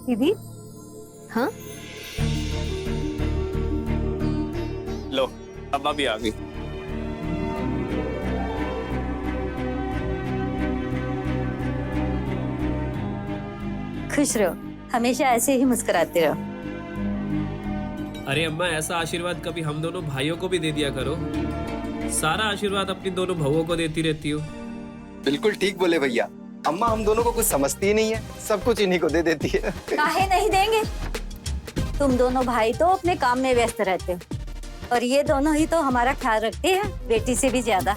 दीदी। हाँ लो अम्मा भी आ गई। खुश रहो, हमेशा ऐसे ही मुस्कुराते रहो। अरे अम्मा, ऐसा आशीर्वाद कभी हम दोनों भाइयों को भी दे दिया करो। सारा आशीर्वाद अपनी दोनों बहुओं को देती रहती हो। बिल्कुल ठीक बोले भैया। अम्मा हम दोनों को कुछ समझती ही नहीं है, सब कुछ इन्हीं को दे देती है। काहे नहीं देंगे? तुम दोनों भाई तो अपने काम में व्यस्त रहते हो और ये दोनों ही तो हमारा ख्याल रखते हैं, बेटी से भी ज्यादा।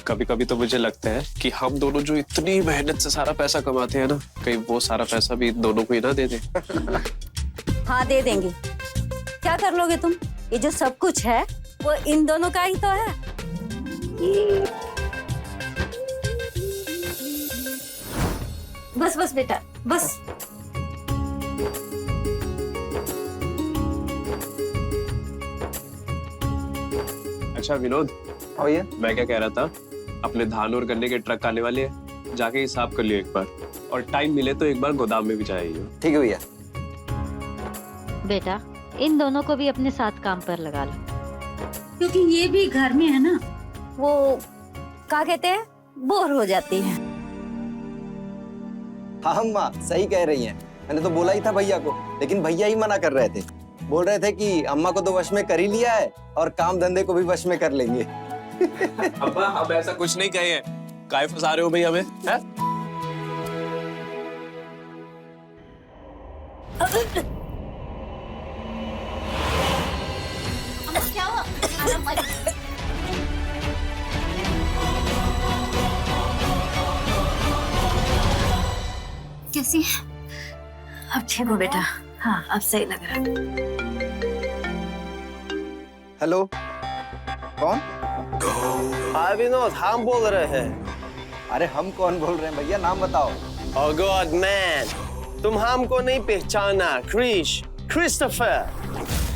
कभी कभी तो मुझे लगता है कि हम दोनों जो इतनी मेहनत से सारा पैसा कमाते हैं ना, कहीं वो सारा पैसा भी इन दोनों को ही ना दे दे। हाँ दे देंगे। क्या कर लोगे तुम? ये जो सब कुछ है वो इन दोनों का ही तो है। बस बस बेटा बस। अच्छा विनोद, भैया मैं क्या कह रहा था, अपने धान और गन्ने के ट्रक आने वाले हैं, जाके हिसाब कर लियो एक बार, और टाइम मिले तो एक बार गोदाम में भी जाइए। ठीक है भैया। बेटा इन दोनों को भी अपने साथ काम पर लगा लो, क्योंकि ये भी घर में है ना, वो क्या कहते हैं, बोर हो जाती है। हाँ अम्मा सही कह रही हैं। मैंने तो बोला ही था भैया को, लेकिन भैया ही मना कर रहे थे। बोल रहे थे कि अम्मा को तो वश में कर ही लिया है और काम धंधे को भी वश में कर लेंगे। अब्बा हम ऐसा कुछ नहीं कहे हैं, काहे फंसा रहे हो भाई हमें, हैं? कैसी है? अब ठीक हो बेटा? हाँ अब सही लग रहा है। हेलो, कौन? हाँ विनोद, हम बोल रहे हैं। अरे हम कौन बोल रहे हैं भैया, नाम बताओ। Oh God man, तुम हमको नहीं पहचाना। क्रिस्टोफर।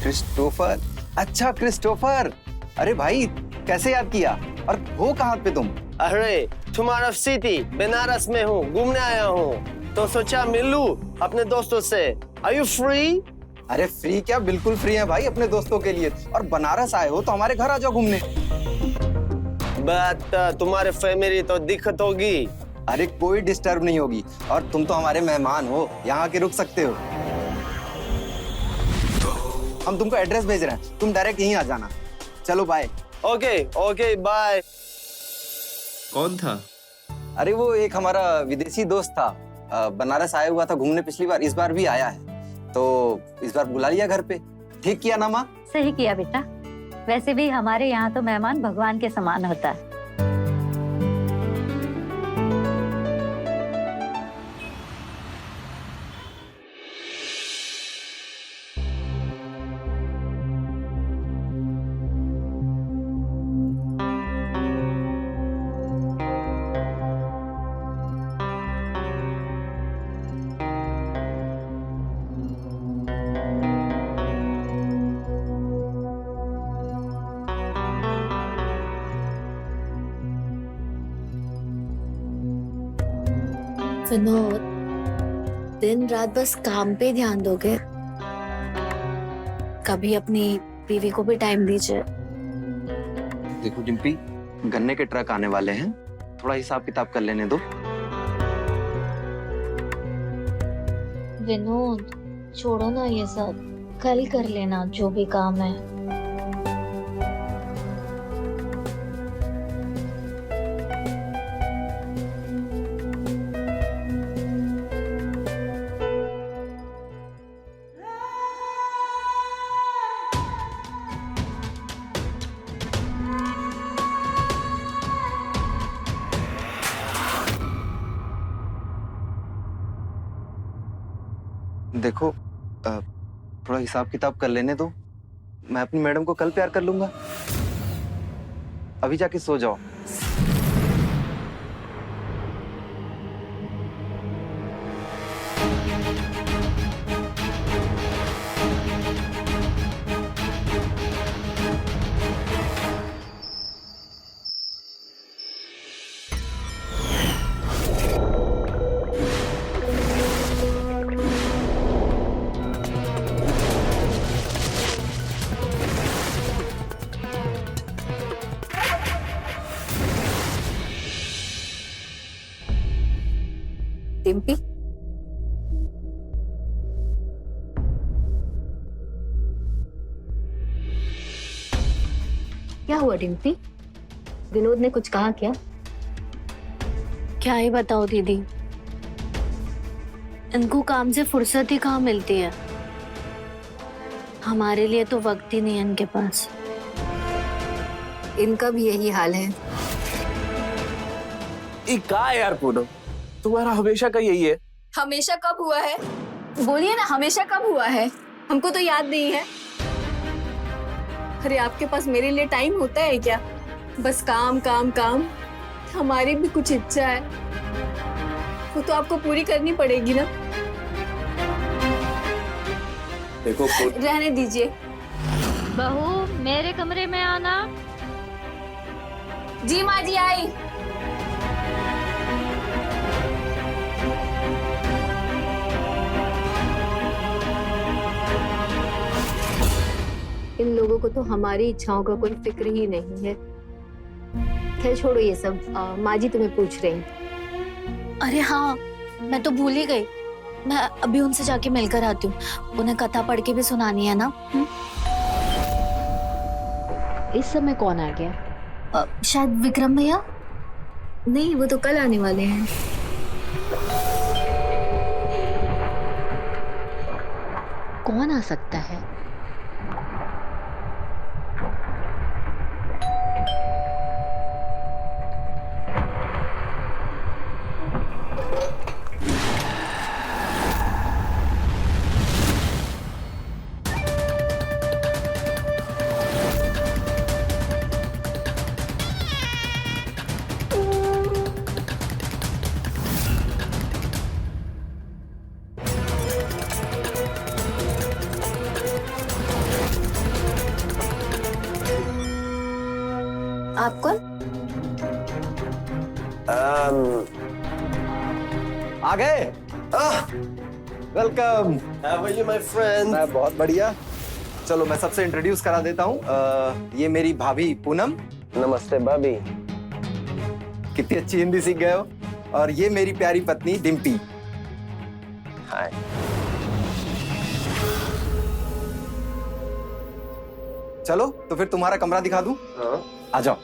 क्रिस्टोफर? अच्छा क्रिस्टोफर। अरे भाई कैसे याद किया, और हो कहाँ पे तुम? अरे तुम्हारा सिटी बनारस में हूँ, घूमने आया हूँ, तो सोचा मिलूं अपने दोस्तों से। Are you free? अरे फ्री क्या, बिल्कुल फ्री है भाई अपने दोस्तों के लिए। और बनारस आए हो तो हमारे घर आ जाओ घूमने। बट तुम्हारे फैमिली तो दिक्कत होगी। अरे कोई डिस्टर्ब नहीं होगी, और तुम तो हमारे मेहमान हो, यहाँ के रुक सकते हो। हम तुमको एड्रेस भेज रहे हैं, तुम डायरेक्ट यहीं आ जाना। चलो बाय। Okay bye. कौन था? अरे वो एक हमारा विदेशी दोस्त था, बनारस आया हुआ था घूमने पिछली बार, इस बार भी आया है, तो इस बार बुला लिया घर पे। ठीक किया ना माँ? सही किया बेटा, वैसे भी हमारे यहाँ तो मेहमान भगवान के समान होता है। विनोद, दिन रात बस काम पे ध्यान दोगे? कभी अपनी बीवी को भी टाइम दीजिए। देखो डिम्पी, गन्ने के ट्रक आने वाले हैं, थोड़ा हिसाब किताब कर लेने दो। विनोद छोड़ो ना ये सब, कल कर लेना जो भी काम है। देखो थोड़ा हिसाब किताब कर लेने दो, मैं अपनी मैडम को कल प्यार कर लूंगा। अभी जाके सो जाओ। डिम्पी, क्या हुआ डिम्पी? विनोद ने कुछ कहा क्या? क्या ही बताओ दीदी, इनको काम से फुर्सत ही कहाँ मिलती है। हमारे लिए तो वक्त ही नहीं है इनके पास। इनका भी यही हाल है। का है यार पूनम, तुम्हारा हमेशा का यही है। हमेशा कब हुआ है? बोलिए ना, हमेशा कब हुआ है? हमको तो याद नहीं है। अरे आपके पास मेरे लिए टाइम होता है क्या? बस काम काम काम। हमारी भी कुछ इच्छा है, वो तो आपको पूरी करनी पड़ेगी ना। देखो रहने दीजिए। बहू मेरे कमरे में आना। जी माँ जी आई। इन लोगों को तो हमारी इच्छाओं का कोई फिक्र ही नहीं है। खैर छोड़ो ये सब। माँ जी तुम्हें पूछ रही हैं। अरे हाँ, मैं तो भूल ही गई। मैं अभी उनसे जाके मिलकर आती हूँ। उन्हें कथा पढ़ के भी सुनानी है ना। इस समय कौन आ गया? शायद विक्रम भैया। नहीं, वो तो कल आने वाले हैं। कौन आ सकता है? आप कौन? आ गए? Welcome. How are you, my friend? मैं बहुत बढ़िया। चलो मैं सबसे इंट्रोड्यूस करा देता हूँ। ये मेरी भाभी पूनम। नमस्ते भाभी। कितनी अच्छी हिंदी सीख गए हो। और ये मेरी प्यारी पत्नी डिम्पी। हाय। चलो तो फिर तुम्हारा कमरा दिखा दूं। हाँ। आ जाओ।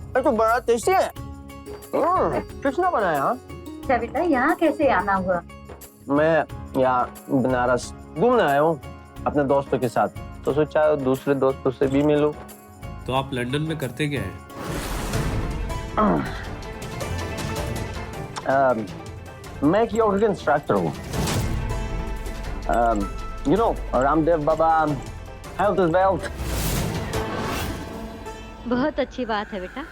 ये तो बड़ा टेस्टी है। किसने बनाया? अच्छा बेटा, यहाँ कैसे आना हुआ? मैं यहाँ बनारस घूमने आया हूँ अपने दोस्तों के साथ, तो सोचा दूसरे दोस्तों से भी मिलूं। तो आप लंदन में करते क्या है? मैं एक योगा के इंस्ट्रक्टर हूँ। You know Ramdev Baba, health is wealth. बहुत अच्छी बात है बेटा।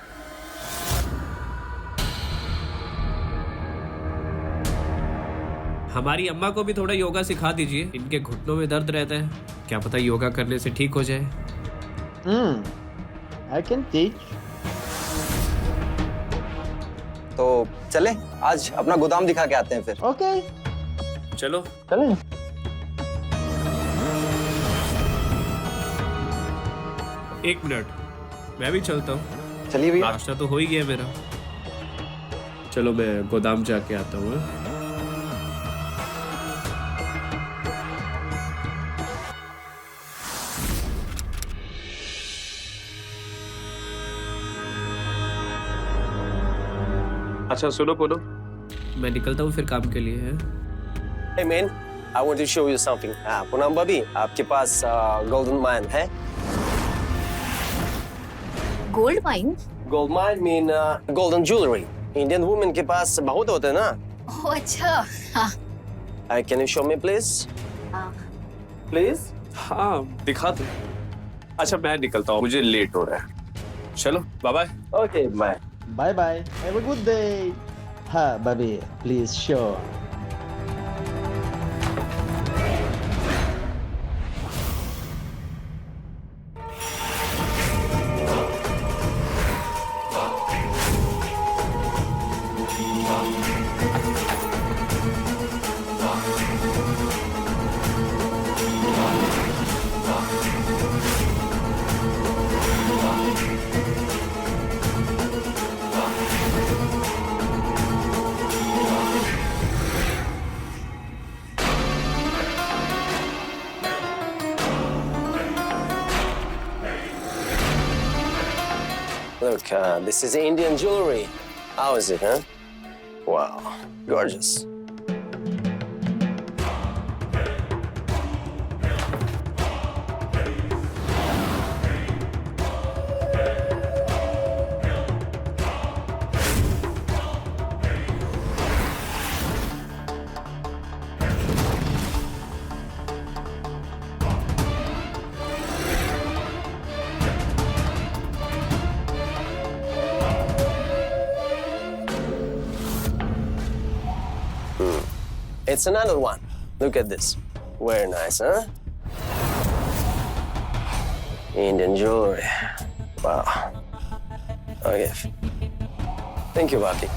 हमारी अम्मा को भी थोड़ा योगा सिखा दीजिए। इनके घुटनों में दर्द रहता है, क्या पता योगा करने से ठीक हो जाए। I can teach. तो चले आज अपना गोदाम दिखा के आते हैं फिर। Okay. चलो चलें। एक मिनट, मैं भी चलता हूँ। चलिए भैया। नाश्ता तो हो ही गया मेरा। चलो मैं गोदाम जाके आता हूँ। अच्छा सुनो पूनम, मैं निकलता हूँ फिर काम के लिए। है Hey man, I want to show you something. Poonam भाभी, आपके पास गोल्डन माइन है? Gold mine? Gold mine mean golden jewellery. Indian women के पास बहुत होते हैं ना। ओह अच्छा। हाँ। Can you show me please? Please? हाँ दिखा दो। अच्छा मैं निकलता हूँ, मुझे लेट हो रहा है। चलो bye bye. Okay, bye. Bye bye. Have a good day. हाँ भाभी please sure. Look, this is Indian jewelry. How is it, huh? Wow, gorgeous. It's another one. Look at this. Very nice, huh? Indian jewelry. Wow. Okay. Thank you, Bobby.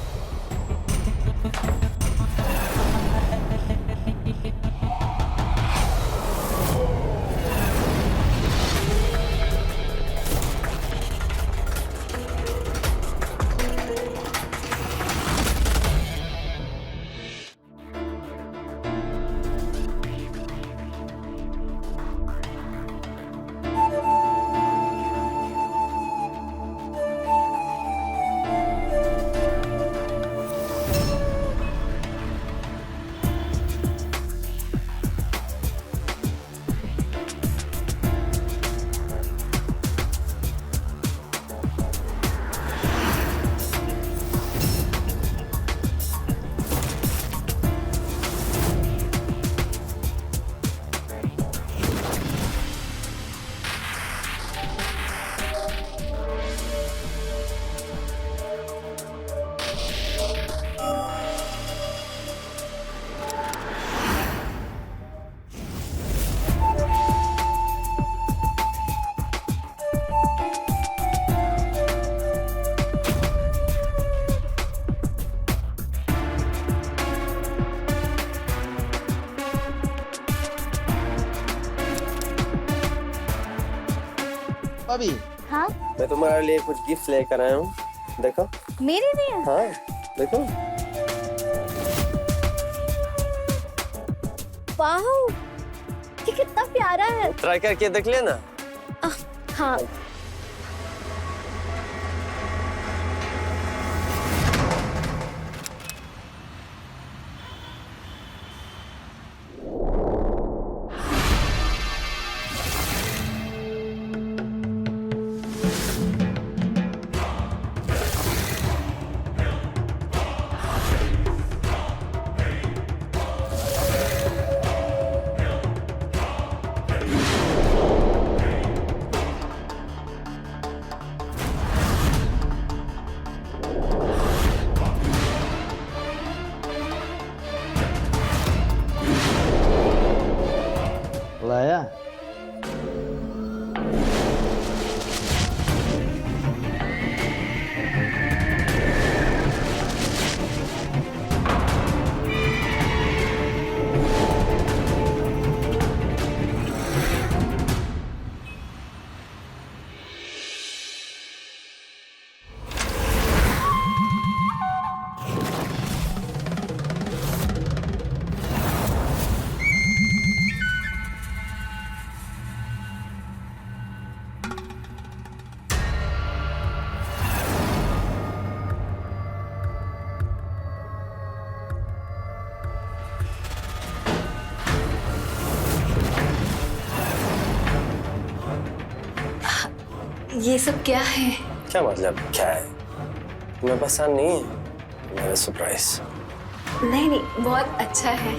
भाभी हाँ मैं तुम्हारे लिए कुछ gift लेकर आया हूँ. देखो. मेरे लिए. हाँ, देखो. वाह ये कितना प्यारा है. ट्राई करके देख लेना. हाँ लाया. ये सब क्या है? क्या मतलब क्या है? तुम्हें पसंद नहीं है? मेरा सरप्राइज. नहीं नहीं, बहुत अच्छा है.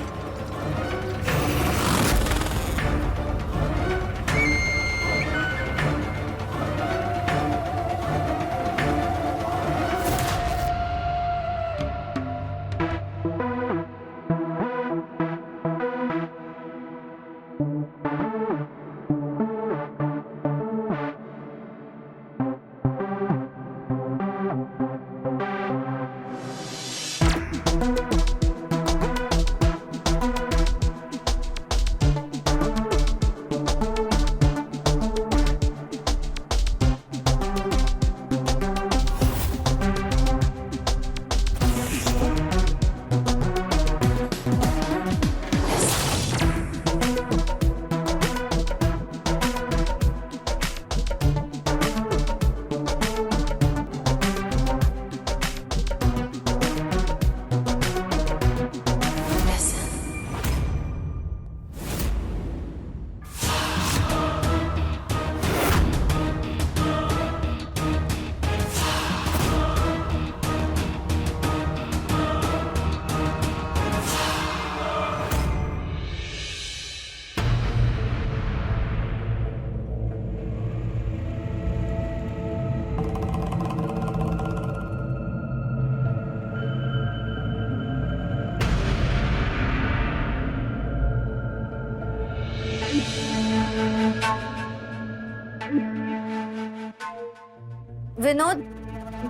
विनोद,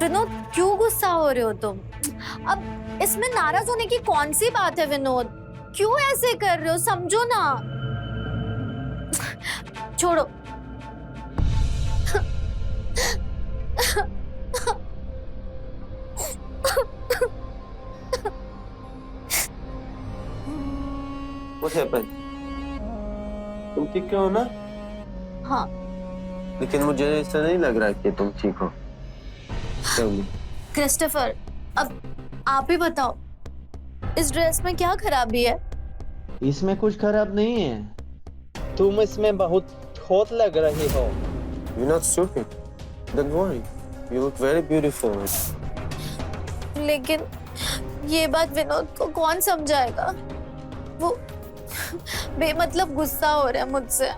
विनोद क्यों गुस्सा हो रहे हो तुम? अब इसमें नाराज होने की कौन सी बात है विनोद? क्यों ऐसे कर रहे हो? समझो ना। छोड़ो। What happened? तुम ठीक क्यों हो ना? हाँ। लेकिन मुझे ऐसा नहीं लग रहा कि तुम ठीक हो। क्रिस्टोफर, अब आप ही बताओ, इस ड्रेस में क्या खराबी है? इसमें कुछ खराब नहीं है। तुम इसमें बहुत हॉट लग रही हो। You're not stupid. Don't worry. You look very beautiful. लेकिन ये बात विनोद को कौन समझाएगा? वो बेमतलब गुस्सा हो रहा है मुझसे।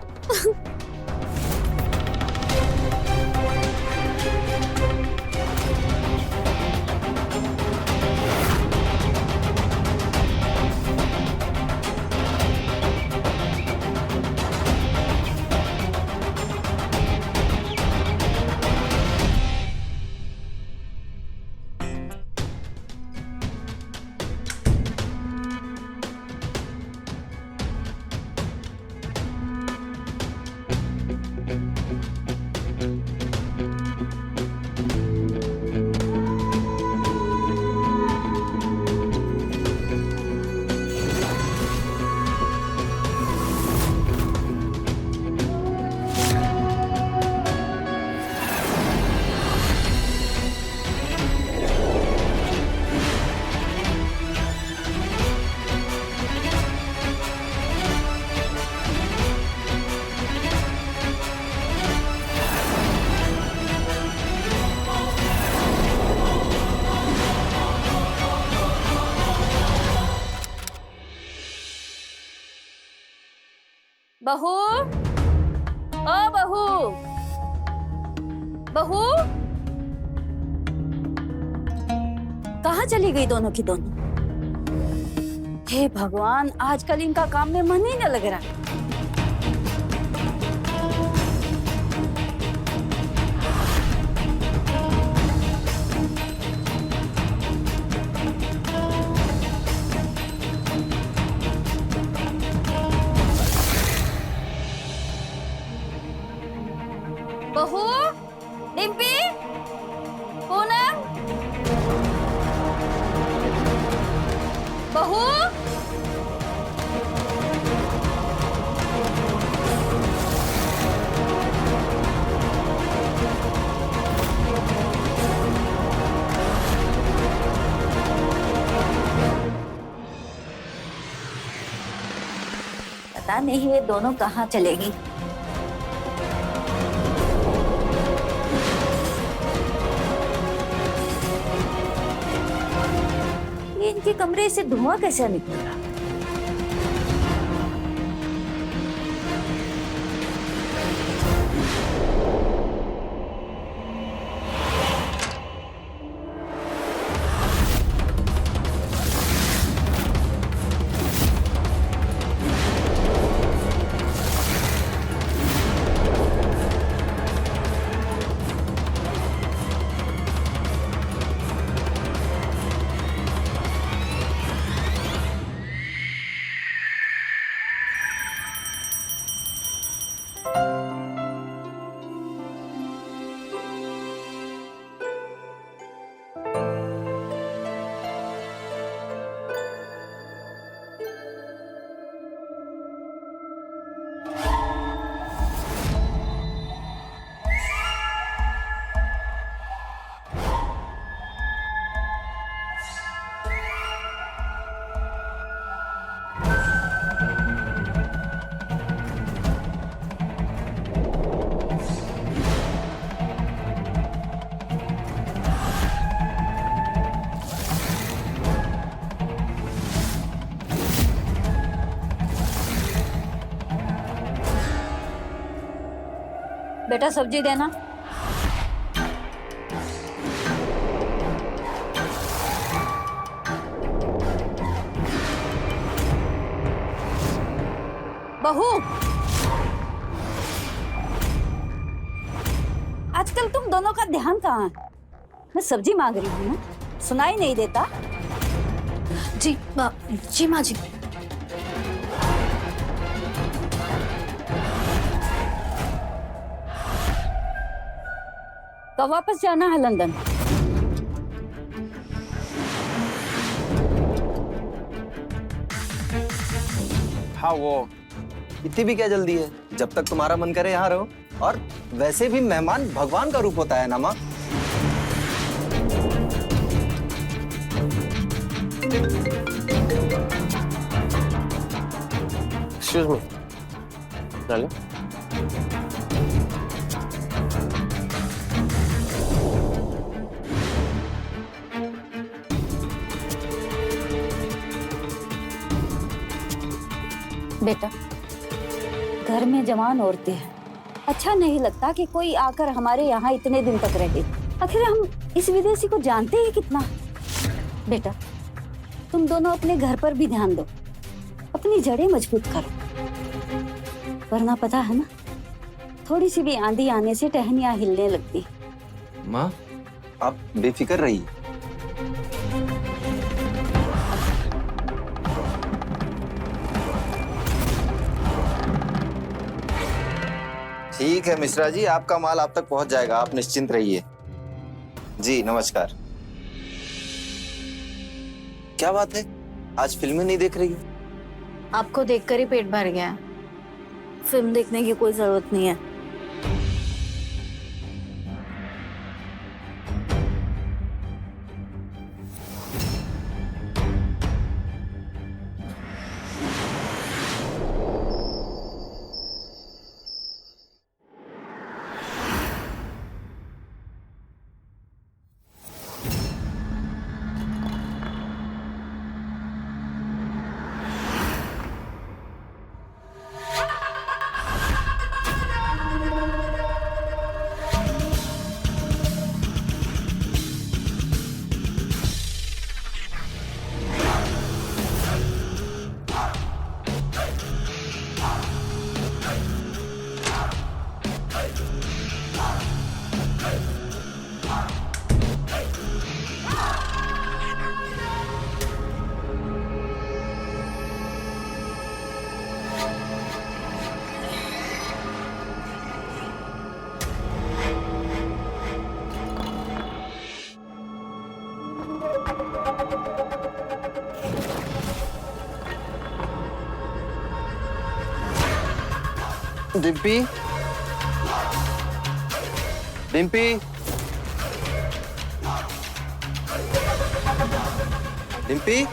बहू, ओ बहू, बहू, कहाँ चली गई दोनों की दोनों? हे भगवान, आजकल इनका काम में मन ही न लग रहा। बहू, डिम्पी, पूनम, बहू, पता नहीं ये दोनों कहाँ चलेगी। इनके कमरे से धुआं कैसा निकल रहा? बेटा सब्जी देना। बहू, आजकल तुम दोनों का ध्यान कहाँ है? मैं सब्जी मांग रही हूँ ना, सुनाई नहीं देता? जी जी माँ जी। कब वापस जाना है लंदन? हाँ वो इतनी भी क्या जल्दी है, जब तक तुम्हारा मन करे यहाँ रहो। और वैसे भी मेहमान भगवान का रूप होता है ना माँ। Excuse me darling. बेटा, घर में जवान औरतें हैं, अच्छा नहीं लगता कि कोई आकर हमारे यहाँ इतने दिन तक रहे। आखिर हम इस विदेशी को जानते ही कितना। बेटा, तुम दोनों अपने घर पर भी ध्यान दो, अपनी जड़ें मजबूत करो, वरना पता है ना, थोड़ी सी भी आंधी आने से टहनियां हिलने लगती। माँ, आप बेफिक्र रहिए। ठीक है मिश्रा जी, आपका माल आप तक पहुंच जाएगा, आप निश्चिंत रहिए। जी नमस्कार। क्या बात है, आज फिल्में नहीं देख रही हो? आपको देखकर ही पेट भर गया है। फिल्म देखने की कोई जरूरत नहीं है। डिम्पी, डिम्पी, डिम्पी,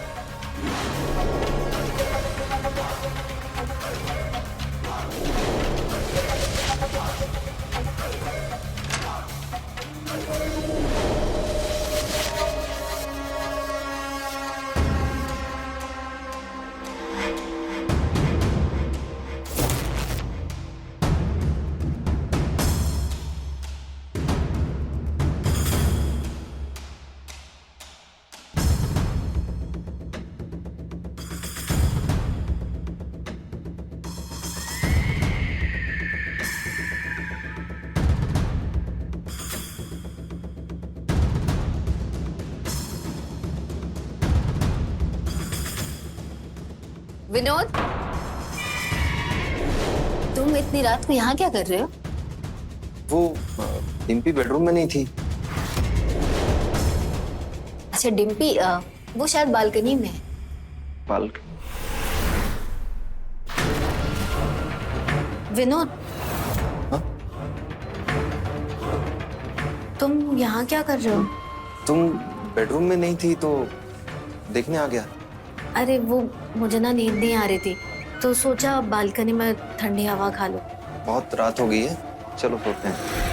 विनोद, तुम इतनी रात को यहाँ क्या कर रहे हो? वो डिम्पी बेडरूम में नहीं थी। अच्छा डिम्पी, वो शायद बालकनी में है। बालकनी? विनोद, हाँ? तुम यहाँ क्या कर रहे हो? तुम बेडरूम में नहीं थी तो देखने आ गया। अरे वो मुझे ना नींद नहीं आ रही थी, तो सोचा बालकनी में ठंडी हवा खा लो। बहुत रात हो गई है, चलो सोते हैं।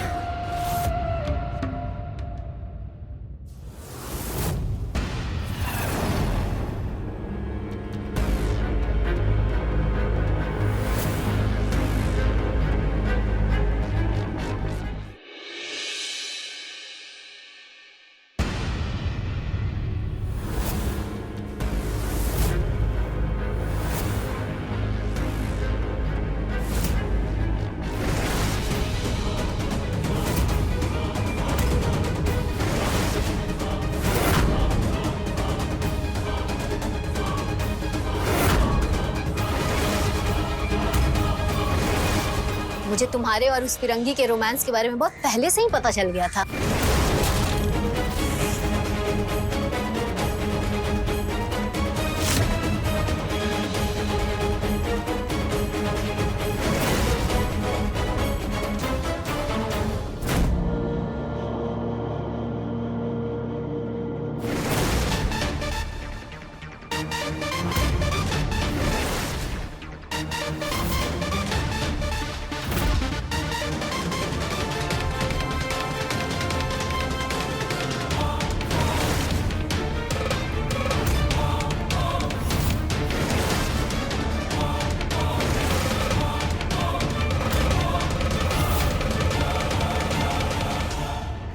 मुझे तुम्हारे और उस फिरंगी के रोमांस के बारे में बहुत पहले से ही पता चल गया था।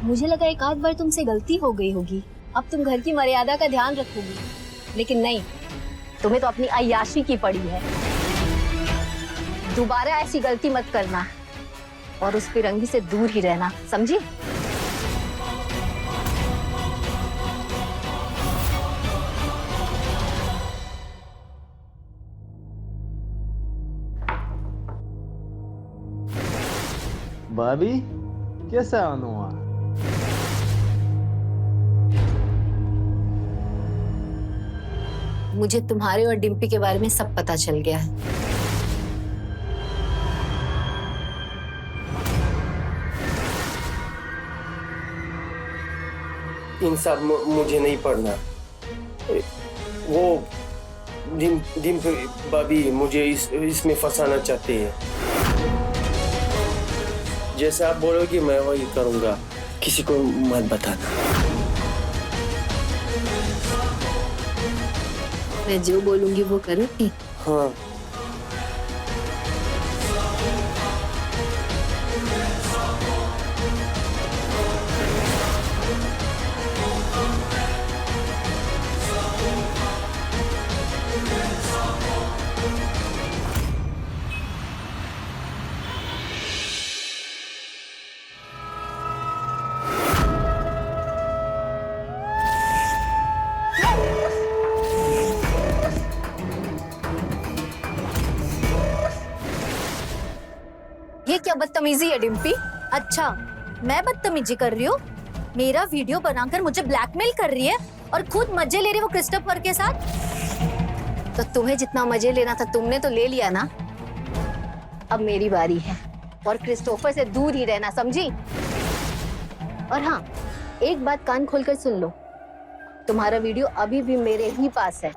मुझे लगा एक आध बार तुमसे गलती हो गई होगी, अब तुम घर की मर्यादा का ध्यान रखोगी, लेकिन नहीं, तुम्हें तो अपनी अय्याशी की पड़ी है। दोबारा ऐसी गलती मत करना और उस फिरंगी से दूर ही रहना, समझी? भाभी कैसा हुआ? मुझे तुम्हारे और डिम्पी के बारे में सब पता चल गया है। इन सब मुझे नहीं पढ़ना। वो डिम्पी भाभी मुझे इसमें फंसाना चाहती है। जैसा आप बोलोगे मैं वही करूंगा, किसी को मत बताना। मैं जो बोलूंगी वो करोगी? हाँ। ये क्या बदतमीजी है डिम्पी? अच्छा, मैं बदतमीजी कर रही हूँ? मेरा वीडियो बनाकर मुझे ब्लैकमेल कर रही है और खुद मजे ले रही है वो क्रिस्टोफर के साथ। तो तुम्हें जितना मजे लेना था तुमने तो ले लिया ना, अब मेरी बारी है और क्रिस्टोफर से दूर ही रहना, समझी? और हाँ, एक बात कान खोलकर सुन लो, तुम्हारा वीडियो अभी भी मेरे ही पास है।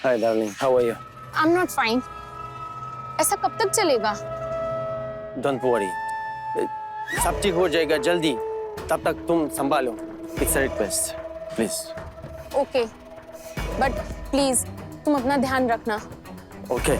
Hi darling, how are you? I'm not fine. ऐसा कब तक चलेगा? Don't worry. सब ठीक हो जाएगा जल्दी, तब तक तुम संभालो। It's a request, please. Okay, but please तुम अपना ध्यान रखना। Okay.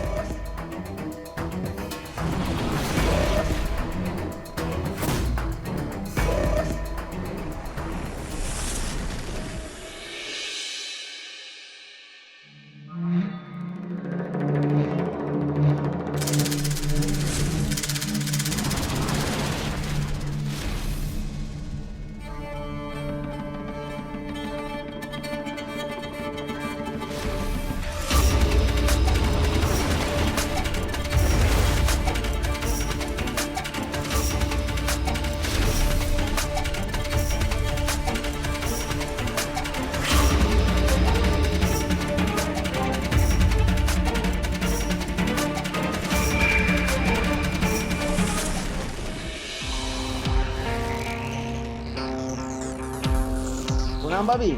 पूनम भाभी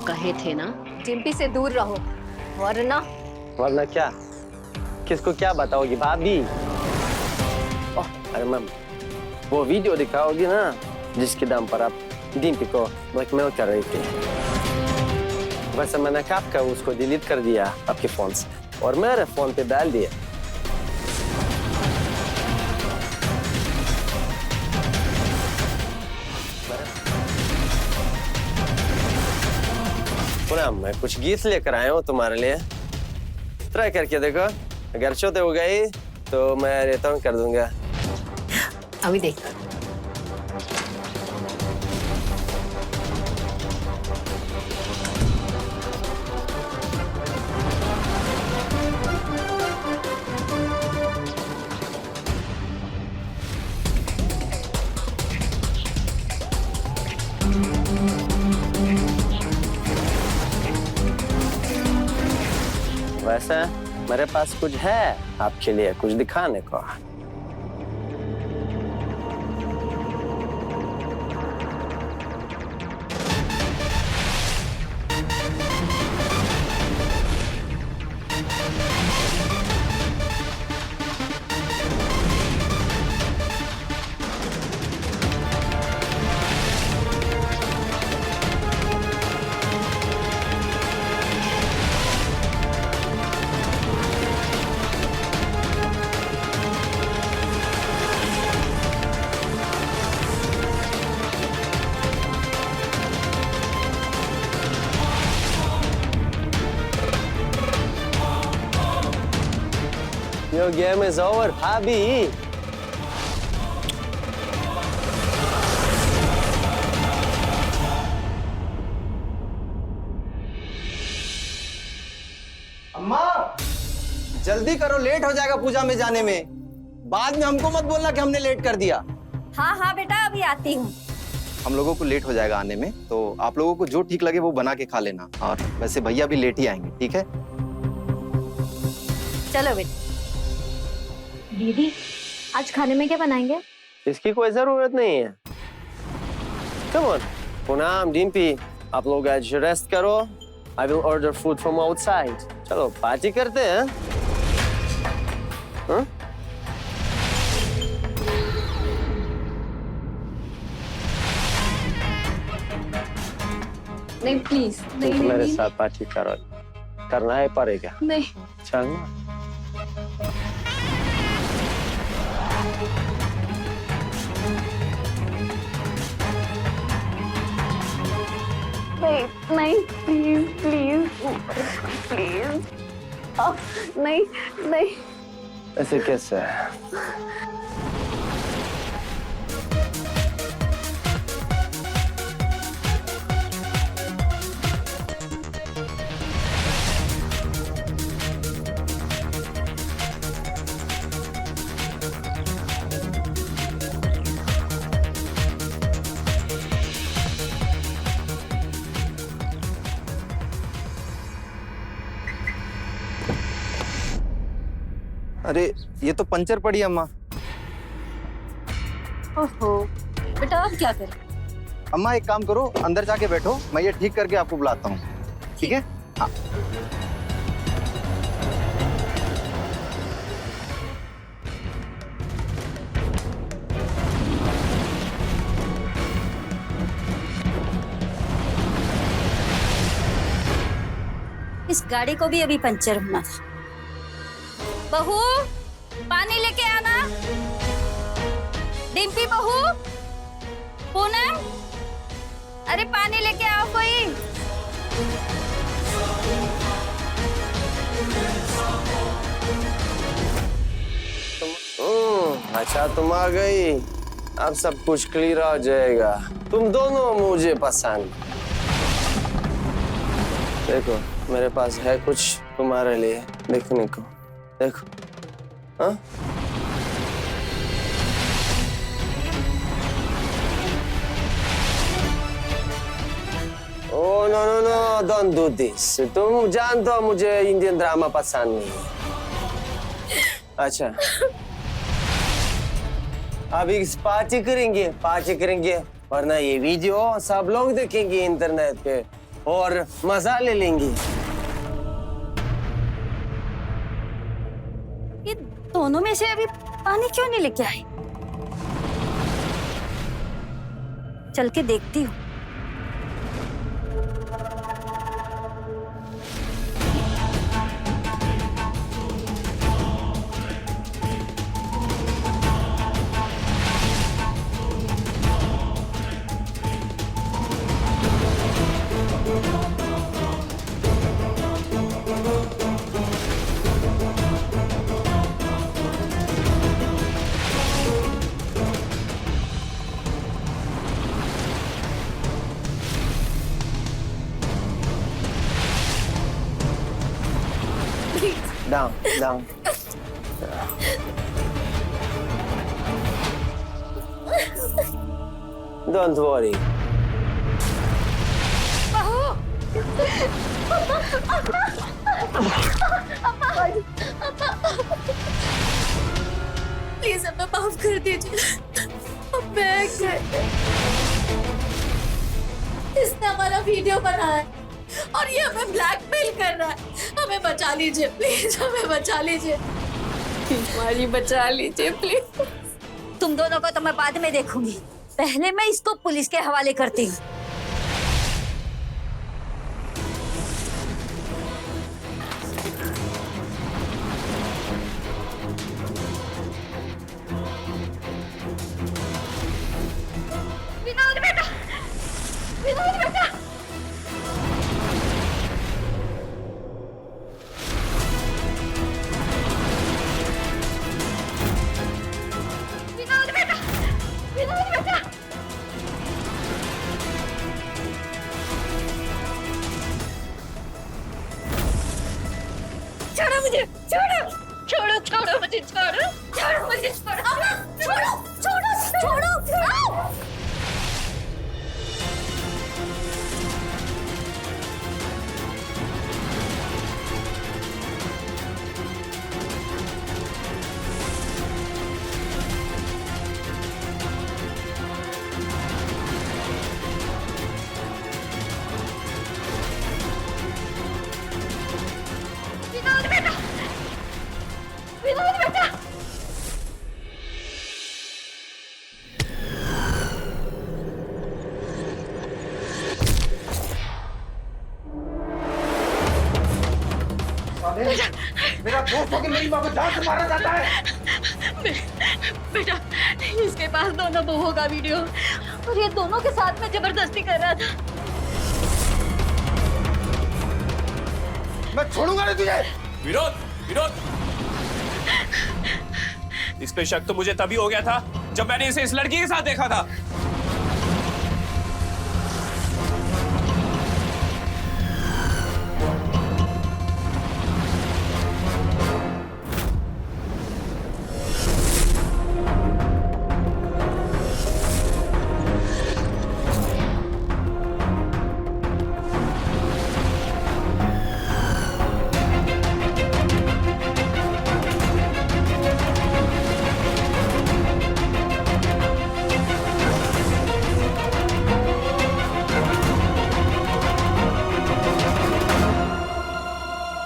कहे थे ना डिम्पी से दूर रहो, वरना वरना क्या? किसको क्या बताओगी भाभी? ओह, अरे मैम, वो वीडियो दिखाओगी ना जिसके दम पर आप डिम्पी को ब्लैकमेल कर रही थी। वैसे मैंने कब का उसको डिलीट कर दिया आपके फोन से और मेरे फोन पे डाल दिया। पूनम, मैं कुछ गीत लेकर आया हूँ तुम्हारे लिए। ट्राई करके देखो, अगर छोटे हो गई तो मैं रिटर्न कर दूंगा। अभी देख। वैसे मेरे पास कुछ है आपके लिए, कुछ दिखाने को। Your game is over, Bobby. अम्मा जल्दी करो, लेट हो जाएगा पूजा में जाने में। बाद में हमको मत बोलना कि हमने लेट कर दिया। हाँ हाँ बेटा, अभी आती हूँ। हम लोगों को लेट हो जाएगा आने में, तो आप लोगों को जो ठीक लगे वो बना के खा लेना। और वैसे भैया भी लेट ही आएंगे, ठीक है? चलो बेटा। दीदी, आज खाने में क्या बनाएंगे? इसकी कोई जरूरत नहीं है। Come on, पूनम, डिम्पी, आप लोग आज रेस्ट करो। I will order food from outside. चलो पार्टी करते हैं। हाँ? नहीं प्लीज, नहीं तुम नहीं मेरे नहीं, साथ पार्टी करो, करना ही पड़ेगा। नहीं। चल ना। नहीं नहीं प्लीज प्लीज प्लीज, नहीं नहीं। ऐसे कैसे है? अरे ये तो पंचर पड़ी है अम्मा। ओहो बेटा, अब क्या करें? अम्मा एक काम करो, अंदर जाके बैठो, मैं ये ठीक करके आपको बुलाता हूँ, ठीक है? हाँ। इस गाड़ी को भी अभी पंचर होना था। बहू, पानी लेके आना। डिम्पी बहू, पूनम, अरे पानी लेके आओ कोई। अच्छा तुम आ गई, अब सब कुछ क्लियर हो जाएगा। तुम दोनों मुझे पसंद। देखो मेरे पास है कुछ तुम्हारे लिए देखने को, देखो। हाँ? Oh no no no, don't do this. तुम जानते हो मुझे इंडियन ड्रामा पसंद नहीं है। अच्छा अभी पार्टी करेंगे, वरना ये वीडियो सब लोग देखेंगे इंटरनेट पे और मजा ले लेंगे। ये दोनों में से अभी पानी क्यों नहीं लेके आई? चल के देखती हूँ। down, down. Don't worry. Please हमें माफ कर दीजिए। अब मैं इसने हमारा वीडियो बनाया है और ये हमें ब्लैकमेल कर रहा है। हमें बचा लीजिए प्लीज, हमें बचा लीजिए। माली बचा लीजिए प्लीज। तुम दोनों को तो मैं बाद में देखूंगी, पहले मैं इसको पुलिस के हवाले करती हूँ। विनोद बेटा, विनोद बेटा। विनोद बेटा, विनोद बेटा। छोड़ो मुझे, छोड़ो, छोड़ो, छोड़ो मुझे, छोड़ो, छोड़ो मुझे, छोड़ो, छोड़ो, छोड़ो, छोड़ो, आओ। विनोद बेटा, विनोद बेटा। मेरा दोस्त होकर मेरी माँ को जान से मारा जाता है। बेटा, इसके पास दोनों बहुओं का वीडियो और ये दोनों के साथ में जबरदस्ती कर रहा था। मैं छोड़ूंगा नहीं तुझे। विनोद, विनोद, इस पे शक तो मुझे तभी हो गया था जब मैंने इसे इस लड़की के साथ देखा था।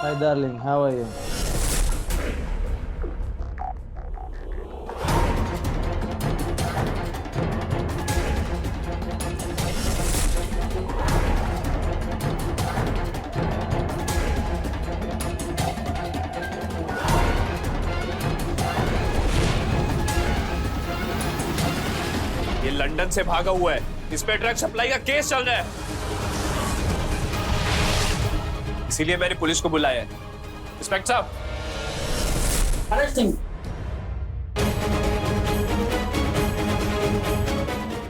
Hi darling, how are you? ये लंदन से भागा हुआ है, इस पे ड्रग सप्लाई का केस चल रहा है, इसीलिए मैंने पुलिस को बुलाया है। इंस्पेक्टर साहब,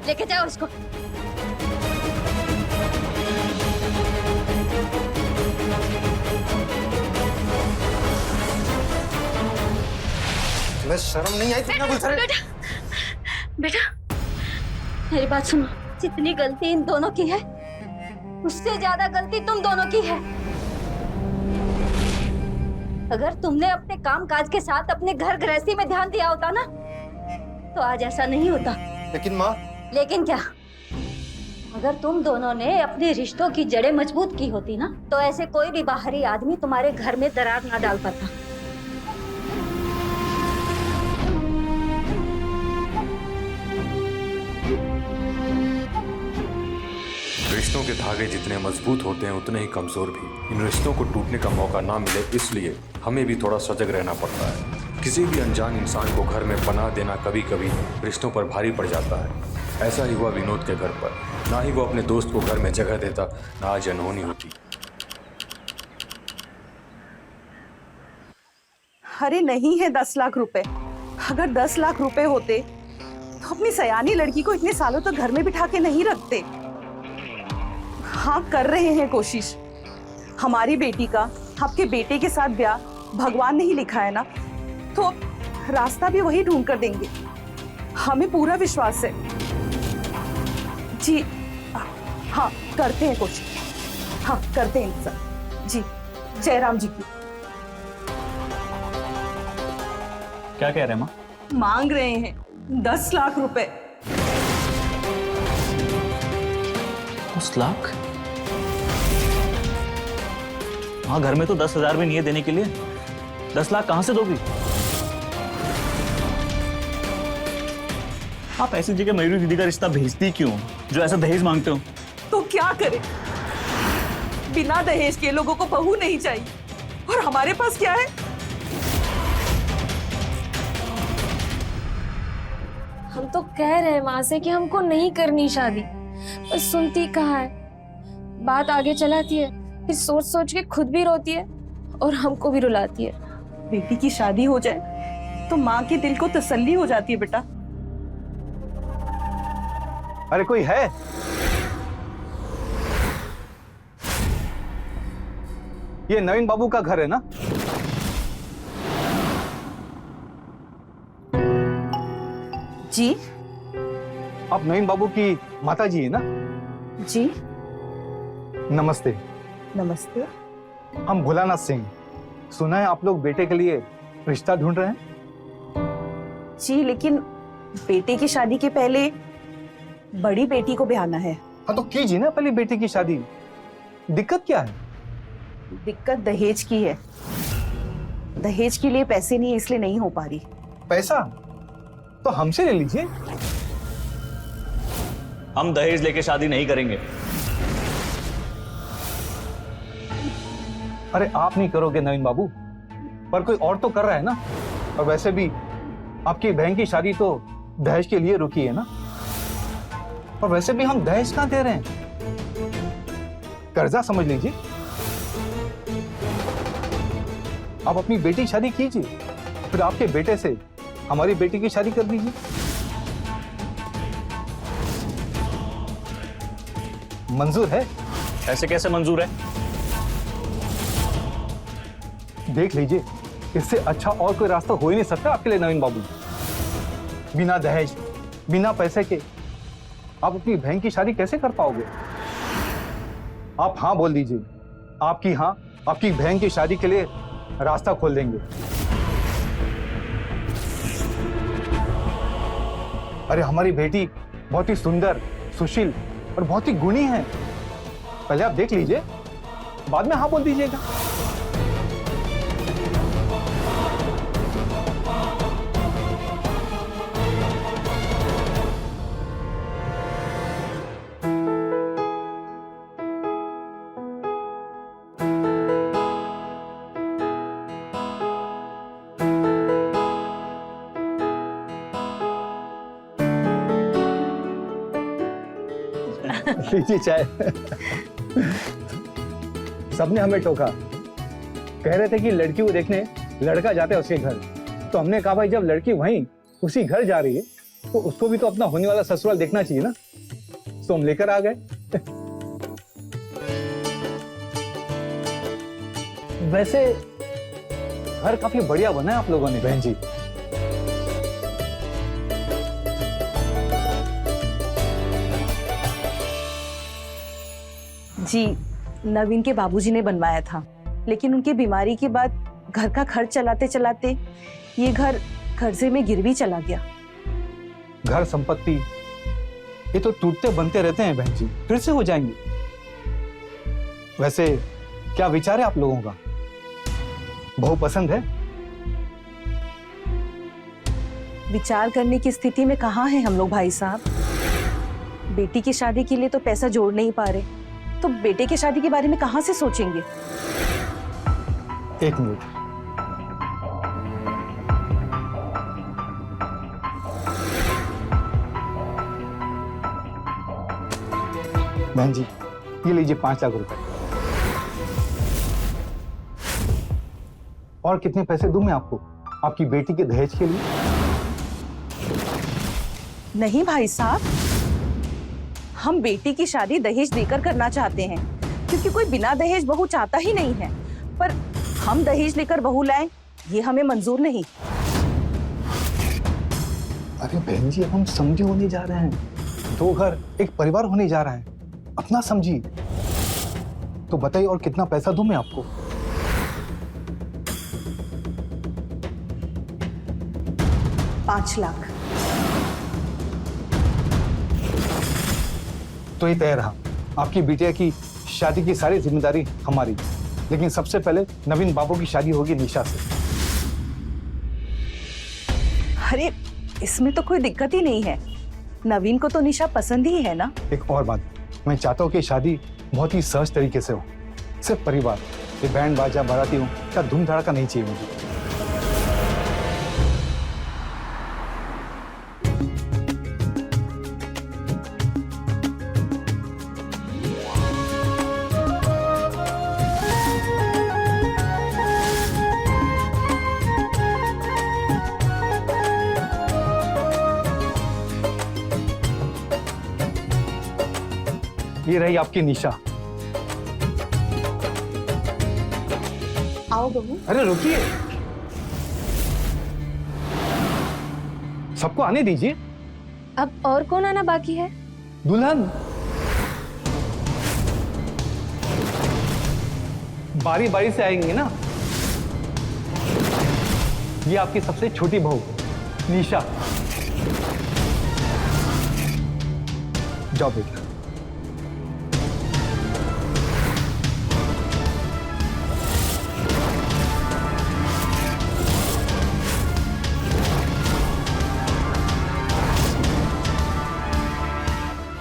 लेके जाओ इसको। तुम्हें शर्म नहीं आई? तुमने बोल बेटा, बेटा, मेरी बात सुनो। जितनी गलती इन दोनों की है, उससे ज्यादा गलती तुम दोनों की है। अगर तुमने अपने काम काज के साथ अपने घर गृहस्थी में ध्यान दिया होता ना, तो आज ऐसा नहीं होता। लेकिन माँ, लेकिन क्या? अगर तुम दोनों ने अपने रिश्तों की जड़ें मजबूत की होती ना, तो ऐसे कोई भी बाहरी आदमी तुम्हारे घर में दरार ना डाल पाता। रिश्तों के धागे जितने मजबूत होते हैं उतने ही कमजोर भी। इन रिश्तों को टूटने का मौका ना मिले, इसलिए हमें भी थोड़ा सजग रहना पड़ता है। किसी भी अनजान इंसान को घर में पनाह देना कभी कभी रिश्तों पर भारी पड़ जाता है। ऐसा ही हुआ विनोद के घर पर। ना ही वो अपने दोस्त को घर में जगह देता, ना आज अनहोनी होती। अरे नहीं है 10 लाख रुपए। अगर 10 लाख रुपए होते तो अपनी सयानी लड़की को इतने सालों तक घर में बिठा के नहीं रखते। हाँ, कर रहे हैं कोशिश। हमारी बेटी का आपके बेटे के साथ ब्याह भगवान ने ही लिखा है ना, तो रास्ता भी वही ढूंढ कर देंगे। हमें पूरा विश्वास है। जी हाँ, करते हैं कोशिश। हाँ, करते हैं इंतजार। जी, जयराम जी की। क्या कह रहे हैं माँ? मांग रहे हैं 10 लाख रुपए। 10 लाख? हाँ, घर में तो 10,000 भी नहीं है देने के लिए। 10 लाख कहां से दोगी? आप ऐसी जगह मयूरी दीदी का रिश्ता भेजती क्यों, जो ऐसा दहेज मांगते हो? तो क्या करें, बिना दहेज के लोगों को बहू नहीं चाहिए, और हमारे पास क्या है? हम तो कह रहे हैं माँ से कि हमको नहीं करनी शादी, पर सुनती कहाँ है। बात आगे चलाती है, फिर सोच सोच के खुद भी रोती है और हमको भी रुलाती है। बेटी की शादी हो जाए तो माँ के दिल को तसल्ली हो जाती है बेटा। अरे कोई है? ये नवीन बाबू का घर है ना? जी। आप नवीन बाबू की माता जी है ना? जी। नमस्ते। नमस्ते। हम भोलानाथ सिंह। सुना है आप लोग बेटे के लिए रिश्ता ढूंढ रहे हैं? जी, लेकिन बेटे की शादी के पहले बड़ी बेटी को ब्याहना है। हाँ, तो कीजिए ना पहले बेटे की शादी। दिक्कत क्या है? दिक्कत दहेज की है। दहेज के लिए पैसे नहीं है, इसलिए नहीं हो पा रही। पैसा तो हमसे ले लीजिए। हम दहेज लेके शादी नहीं करेंगे। अरे आप नहीं करोगे नवीन बाबू, पर कोई और तो कर रहा है ना। और वैसे भी आपकी बहन की शादी तो दहेज के लिए रुकी है ना। और वैसे भी हम दहेज कहां दे रहे हैं, कर्जा समझ लीजिए। आप अपनी बेटी की शादी कीजिए, फिर आपके बेटे से हमारी बेटी की शादी कर दीजिए। मंजूर है? ऐसे कैसे मंजूर है? देख लीजिए, इससे अच्छा और कोई रास्ता हो ही नहीं सकता आपके लिए नवीन बाबू। बिना दहेज, बिना पैसे के आप अपनी बहन की शादी कैसे कर पाओगे? आप हाँ बोल दीजिए। आपकी हाँ आपकी बहन की शादी के लिए रास्ता खोल देंगे। अरे हमारी बेटी बहुत ही सुंदर, सुशील और बहुत ही गुणी है। पहले आप देख लीजिए, बाद में हाँ बोल दीजिएगा। लीजिए चाय। सबने हमें टोका, कह रहे थे कि लड़की को देखने लड़का जाता है उसके घर। तो हमने कहा भाई जब लड़की वहीं उसी घर जा रही है तो उसको भी तो अपना होने वाला ससुराल देखना चाहिए ना। तो हम लेकर आ गए। वैसे घर काफी बढ़िया बना है आप लोगों ने बहन जी। जी, नवीन के बाबूजी ने बनवाया था, लेकिन उनकी बीमारी के बाद घर का खर्च चलाते चलाते ये घर कर्जे में गिर भी चला गया। घर संपत्ति ये तो टूटते बनते रहते हैं बहन जी, फिर से हो जाएंगे। वैसे क्या विचार है आप लोगों का? बहू पसंद है? विचार करने की स्थिति में कहाँ है हम लोग भाई साहब। बेटी की शादी के लिए तो पैसा जोड़ नहीं पा रहे, तो बेटे की शादी के बारे में कहां से सोचेंगे? एक मिनट। बहन जी, ये लीजिए 5 लाख रुपए। और कितने पैसे दूं मैं आपको आपकी बेटी के दहेज के लिए? नहीं भाई साहब, हम बेटी की शादी दहेज देकर करना चाहते हैं, क्योंकि कोई बिना दहेज बहू चाहता ही नहीं है। पर हम दहेज लेकर बहू लाएं, ये हमें मंजूर नहीं। अरे बहन जी, हम समझे होने जा रहे हैं, 2 घर एक परिवार होने जा रहा है, अपना समझिए। तो बताइए और कितना पैसा दूं मैं आपको? $5 लाख। तो ये तय रहा, आपकी बिटिया की शादी की सारी जिम्मेदारी हमारी, लेकिन सबसे पहले नवीन बाबू की शादी होगी निशा से। अरे इसमें तो कोई दिक्कत ही नहीं है, नवीन को तो निशा पसंद ही है ना। एक और बात, मैं चाहता हूँ कि शादी बहुत ही सहज तरीके से हो, सिर्फ परिवार, ये बैंड बाजा बाराती हो, क्या धूम धड़ाका नहीं चाहिए मुझे। ये रही आपकी निशा। आओ बहू। अरे रुकिए, सबको आने दीजिए। अब और कौन आना बाकी है? दुल्हन। बारी बारी से आएंगे ना। ये आपकी सबसे छोटी बहू निशा। जाओ बेटा।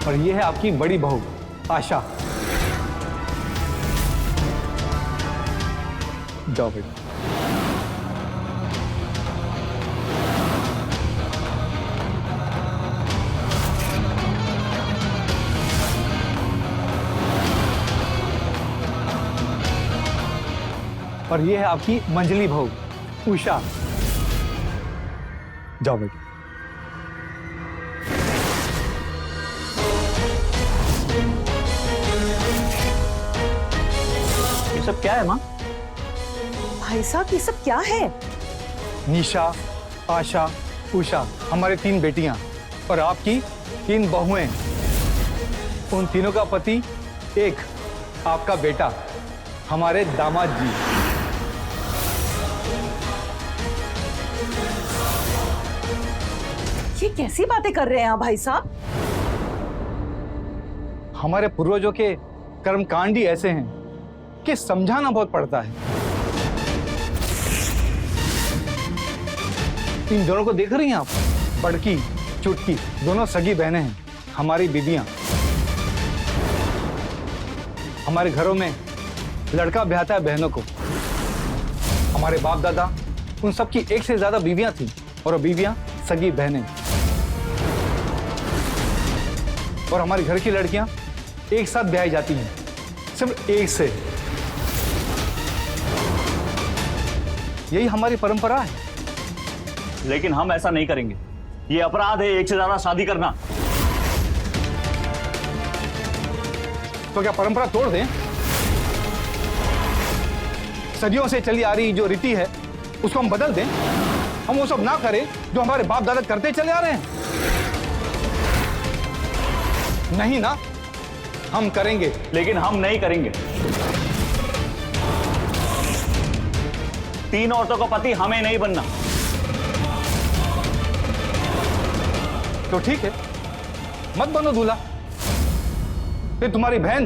और ये है आपकी बड़ी बहू आशा। जाओ बेटा। और ये है आपकी मंजली बहू उषा। जाओ बेटा। ये सब क्या है माँ? भाई साहब ये सब क्या है? निशा, आशा, उषा हमारे 3 बेटियां और आपकी 3 बहुएं। उन तीनों का पति एक आपका बेटा, हमारे दामाद जी। ये कैसी बातें कर रहे हैं आप भाई साहब? हमारे पूर्वजों के कर्मकांड ही ऐसे हैं कि समझाना बहुत पड़ता है। इन दोनों को देख रही हैं आप? बड़की चुटकी दोनों सगी बहनें हैं, हमारी बीबियां। हमारे घरों में लड़का ब्याहता है बहनों को। हमारे बाप दादा उन सब की 1 से ज्यादा बीवियां थी और वो बीवियां सगी बहनें। और हमारे घर की लड़कियां एक साथ ब्याही जाती हैं, सिर्फ एक से। यही हमारी परंपरा है। लेकिन हम ऐसा नहीं करेंगे, ये अपराध है 1 से ज्यादा शादी करना। तो क्या परंपरा तोड़ दें? सदियों से चली आ रही जो रीति है उसको हम बदल दें? हम वो सब ना करें जो हमारे बाप दादा करते चले आ रहे हैं? नहीं ना, हम करेंगे। लेकिन हम नहीं करेंगे। 3 औरतों का पति हमें नहीं बनना। तो ठीक है, मत बनो दूल्हा। फिर तुम्हारी बहन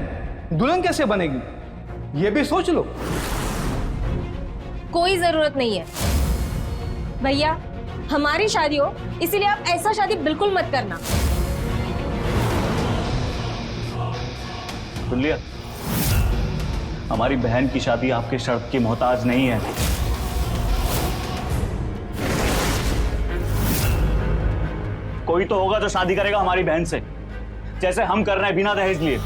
दुल्हन कैसे बनेगी, ये भी सोच लो। कोई जरूरत नहीं है भैया, हमारी शादी हो, इसीलिए आप ऐसा शादी बिल्कुल मत करना। सुन लिया? हमारी बहन की शादी आपके शर्त की मोहताज नहीं है। कोई तो होगा जो शादी करेगा हमारी बहन से, जैसे हम कर रहे हैं बिना दहेज लिए।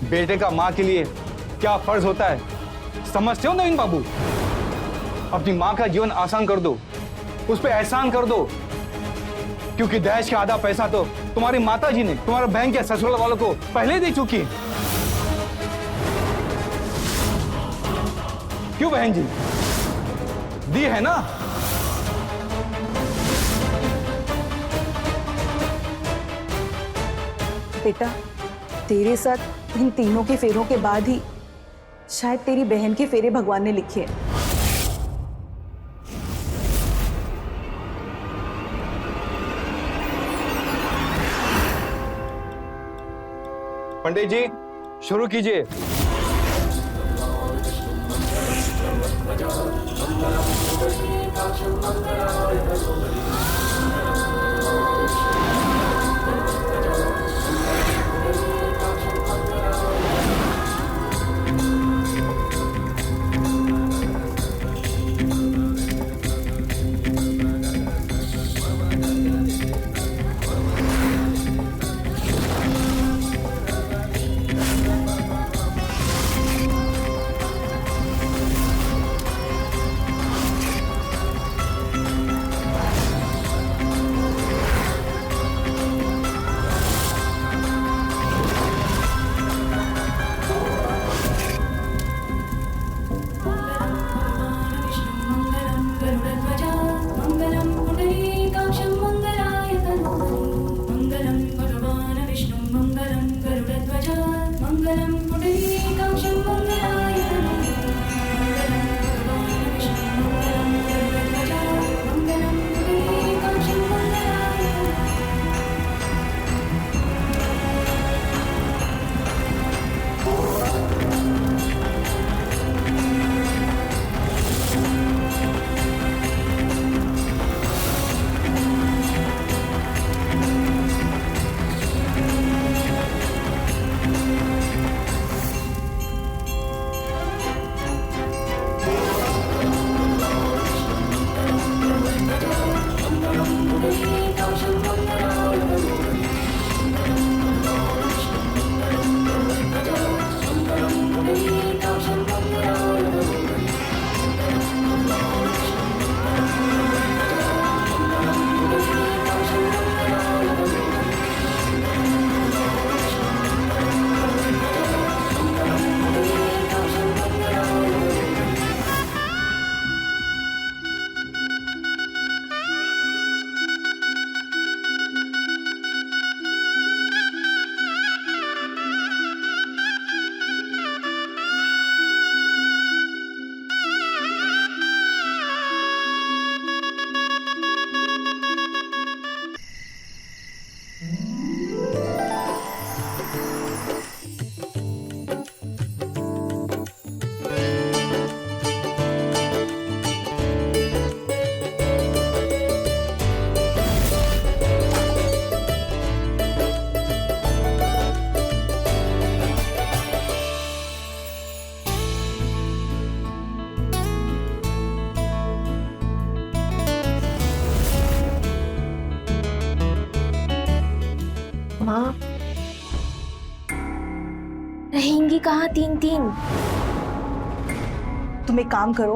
बेटे का माँ के लिए क्या फर्ज होता है समझते हो नवीन बाबू? अपनी माँ का जीवन आसान कर दो, उस पर एहसान कर दो, क्योंकि दहेज का आधा पैसा तो तुम्हारी माता जी ने तुम्हारे बहन के ससुराल वालों को पहले दे चुकी है। क्यों बहन जी? दी है ना? बेटा, तेरे साथ इन तीनों के फेरों के बाद ही शायद तेरी बहन के फेरे भगवान ने लिखे हैं। पंडित जी, शुरू कीजिए। माँ, रहेंगी कहाँ तीन तीन? तुम एक काम करो,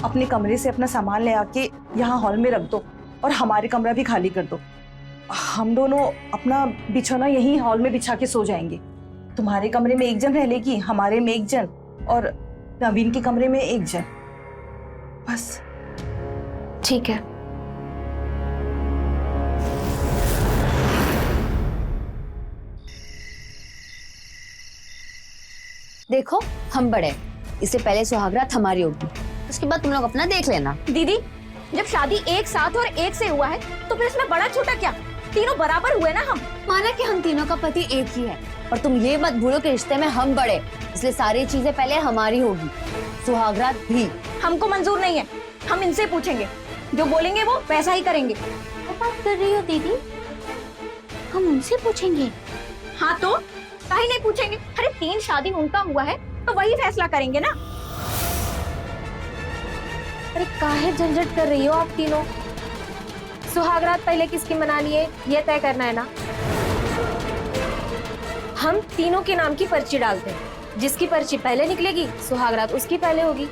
अपने कमरे से अपना सामान ले आके यहाँ हॉल में रख दो और हमारे कमरा भी खाली कर दो। हम दोनों अपना बिछौना यहीं हॉल में बिछा के सो जाएंगे। तुम्हारे कमरे में एक जन रह लेगी, हमारे में एक जन, और नवीन के कमरे में एक जन, बस। ठीक है। देखो, हम बड़े, इससे पहले सुहागरात हमारी होगी, उसके बाद तुम लोग अपना देख लेना। दीदी, जब शादी एक साथ और एक से हुआ है तो फिर इसमें बड़ा छोटा क्या, तीनों बराबर हुए ना। हम माना कि हम तीनों का पति एक ही है, पर तुम ये मत भूलो कि रिश्ते में हम बड़े, इसलिए सारी चीजें पहले हमारी होगी, सुहागरात भी। हमको मंजूर नहीं है, हम इनसे पूछेंगे, जो बोलेंगे वो वैसा ही करेंगे। क्या बात कर रही हो दीदी? हम उनसे पूछेंगे? हाँ तो काहे नहीं पूछेंगे? अरे 3 शादी उनका हुआ है तो वही फैसला करेंगे ना। अरे काहे झंझट कर रही हो आप तीनों? सुहागरात पहले किसकी मनानी है ये तय करना है ना। हम तीनों के नाम की पर्ची डालते हैं, जिसकी पर्ची पहले निकलेगी सुहागरात उसकी पहले होगी।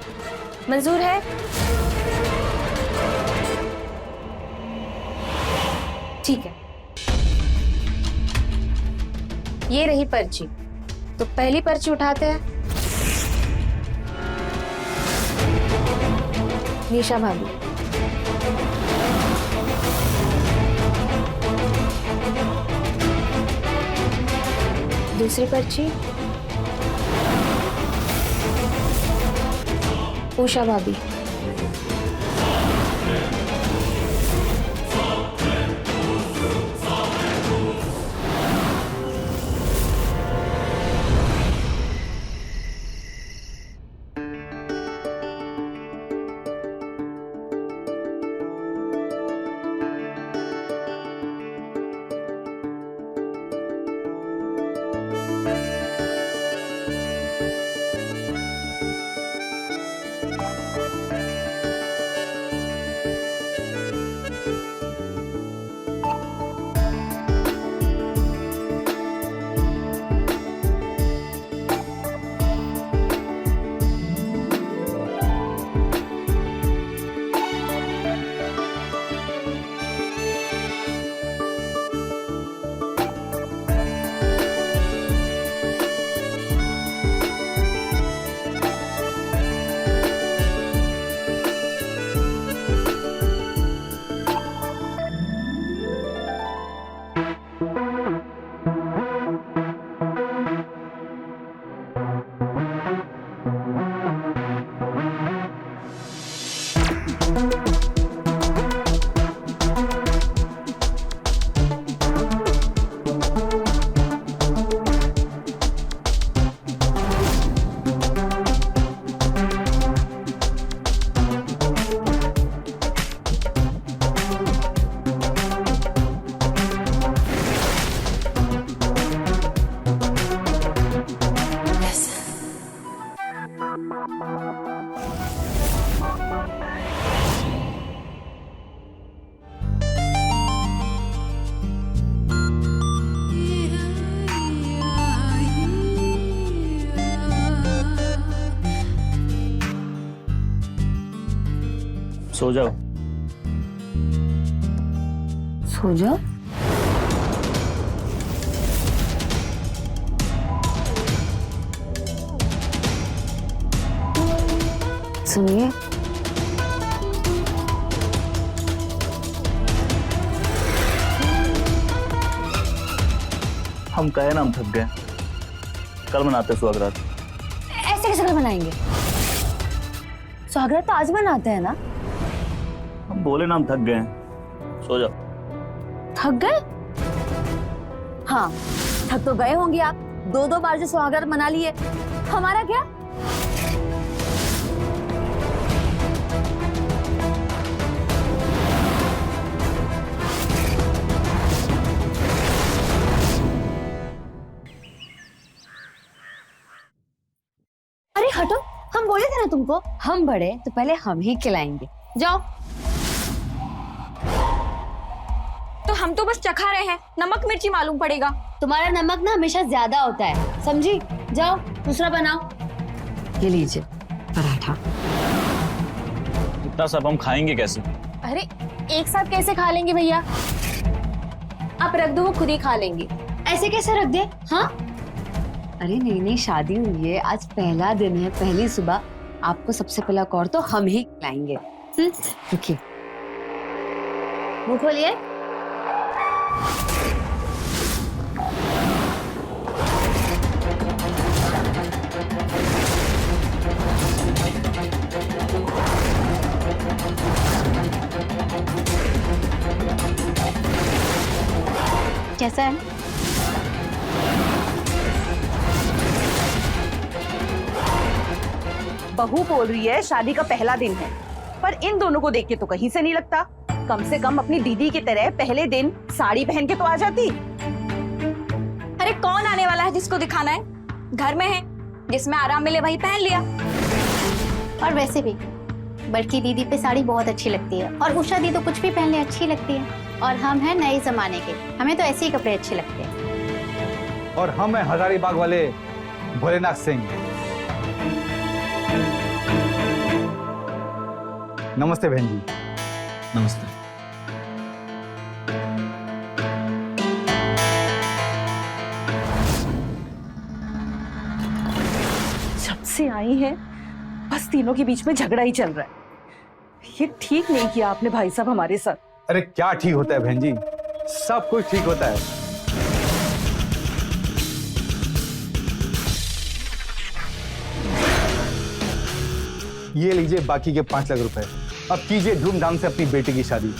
मंजूर है? ठीक है, ये रही पर्ची। तो पहली पर्ची उठाते हैं। निशा भाभी। दूसरी पर्ची उषा भाभी। सो जाओ। सो जाओ? सुनिए, हम कहे ना हम थक गए, कल मनाते सुहागरात। ऐसे कैसे कल मनाएंगे? सुहागरात तो आज मनाते हैं ना। हम बोले ना हम थक गए, सो जाओ। थक गए? हाँ, थक तो गए होंगे आप। 2-2 बार जो सुहागरात मना लिए, हमारा क्या? अरे हटो, हम बोले थे ना तुमको, हम बड़े तो पहले हम ही खिलाएंगे। जाओ। तो हम तो बस चखा रहे हैं, नमक मिर्ची मालूम पड़ेगा। तुम्हारा नमक ना हमेशा ज्यादा होता है, समझी? जाओ दूसरा बनाओ। ये लीजिए पराठा। इतना सब हम खाएंगे कैसे? अरे एक साथ कैसे खा लेंगे भैया? आप रख दो, वो खुद ही खा लेंगे। ऐसे कैसे रख दे? हाँ, अरे नहीं नहीं, शादी हुई है, आज पहला दिन है, पहली सुबह। आपको सबसे पहला कौर तो हम ही खिलाएंगे। रुकिए, मुंह खोलिए। कैसा है? बहू बोल रही है शादी का पहला दिन है, पर इन दोनों को देख के तो कहीं से नहीं लगता। कम से कम अपनी दीदी की तरह पहले दिन साड़ी पहन के तो आ जाती। अरे कौन आने वाला है जिसको दिखाना है? घर में है, जिसमें आराम मिले वही पहन लिया। और वैसे भी बड़की दीदी पे साड़ी बहुत अच्छी लगती है, और उषा दी तो कुछ भी पहनले अच्छी लगती है। और हम हैं नए जमाने के, हमें तो ऐसे ही कपड़े अच्छे लगते हैं। और हम हैं हजारीबाग वाले भोलेनाथ सिंह। नमस्ते बहन जी। नमस्ते। जब से आई है बस तीनों के बीच में झगड़ा ही चल रहा है। ये ठीक नहीं किया आपने भाई साहब हमारे साथ। अरे क्या ठीक होता है बहन जी, सब कुछ ठीक होता है। ये लीजिए बाकी के 5 लाख रुपए। अब कीजिए धूमधाम से अपनी बेटी की शादी।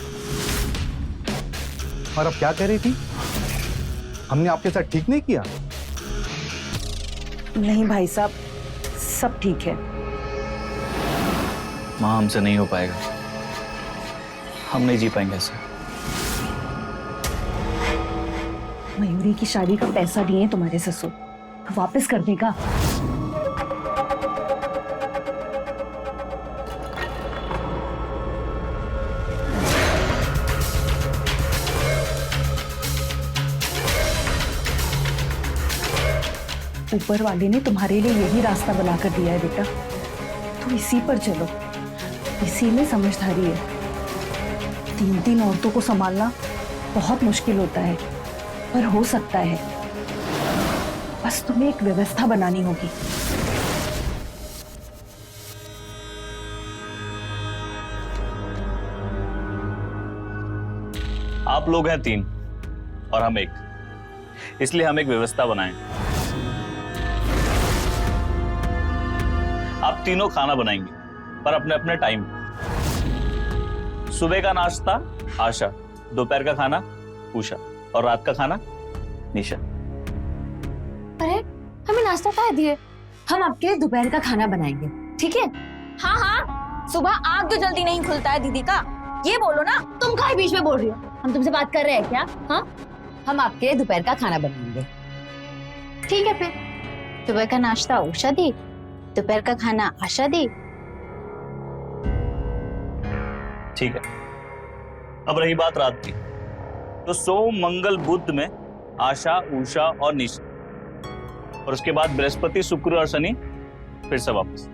और अब क्या कह रही थी, हमने आपके साथ ठीक नहीं किया? नहीं भाई साहब, सब ठीक है। माँ हमसे नहीं हो पाएगा, हम नहीं जी पाएंगे ऐसे। मयूरी की शादी का पैसा दिए तुम्हारे ससुर, वापस कर देगा। ऊपर वाले ने तुम्हारे लिए यही रास्ता बनाकर दिया है बेटा, तुम इसी पर चलो, इसी में समझदारी है। 3 औरतों को संभालना बहुत मुश्किल होता है, पर हो सकता है। बस तुम्हें एक व्यवस्था बनानी होगी। आप लोग हैं 3 और हम 1, इसलिए हम एक व्यवस्था बनाएं। आप तीनों खाना बनाएंगे, पर अपने अपने टाइम। सुबह का नाश्ता आशा, दोपहर का खाना उषा और रात का खाना निशा। अरे हमें नाश्ता कहा दिए, हम आपके लिए दोपहर का खाना बनाएंगे, ठीक है? हाँ हाँ, सुबह आग तो जल्दी नहीं खुलता है दीदी का, ये बोलो ना। तुम काहे बीच में बोल रही हो? हम तुमसे बात कर रहे हैं क्या? हाँ, हम आपके लिए दोपहर का खाना बनाएंगे, ठीक है? फिर सुबह का नाश्ता उषा दी, दोपहर का खाना आशा दी। ठीक है। अब रही बात रात की, तो सोम मंगल बुध में आशा उषा और निशा, और उसके बाद बृहस्पति शुक्र और शनि फिर से वापस।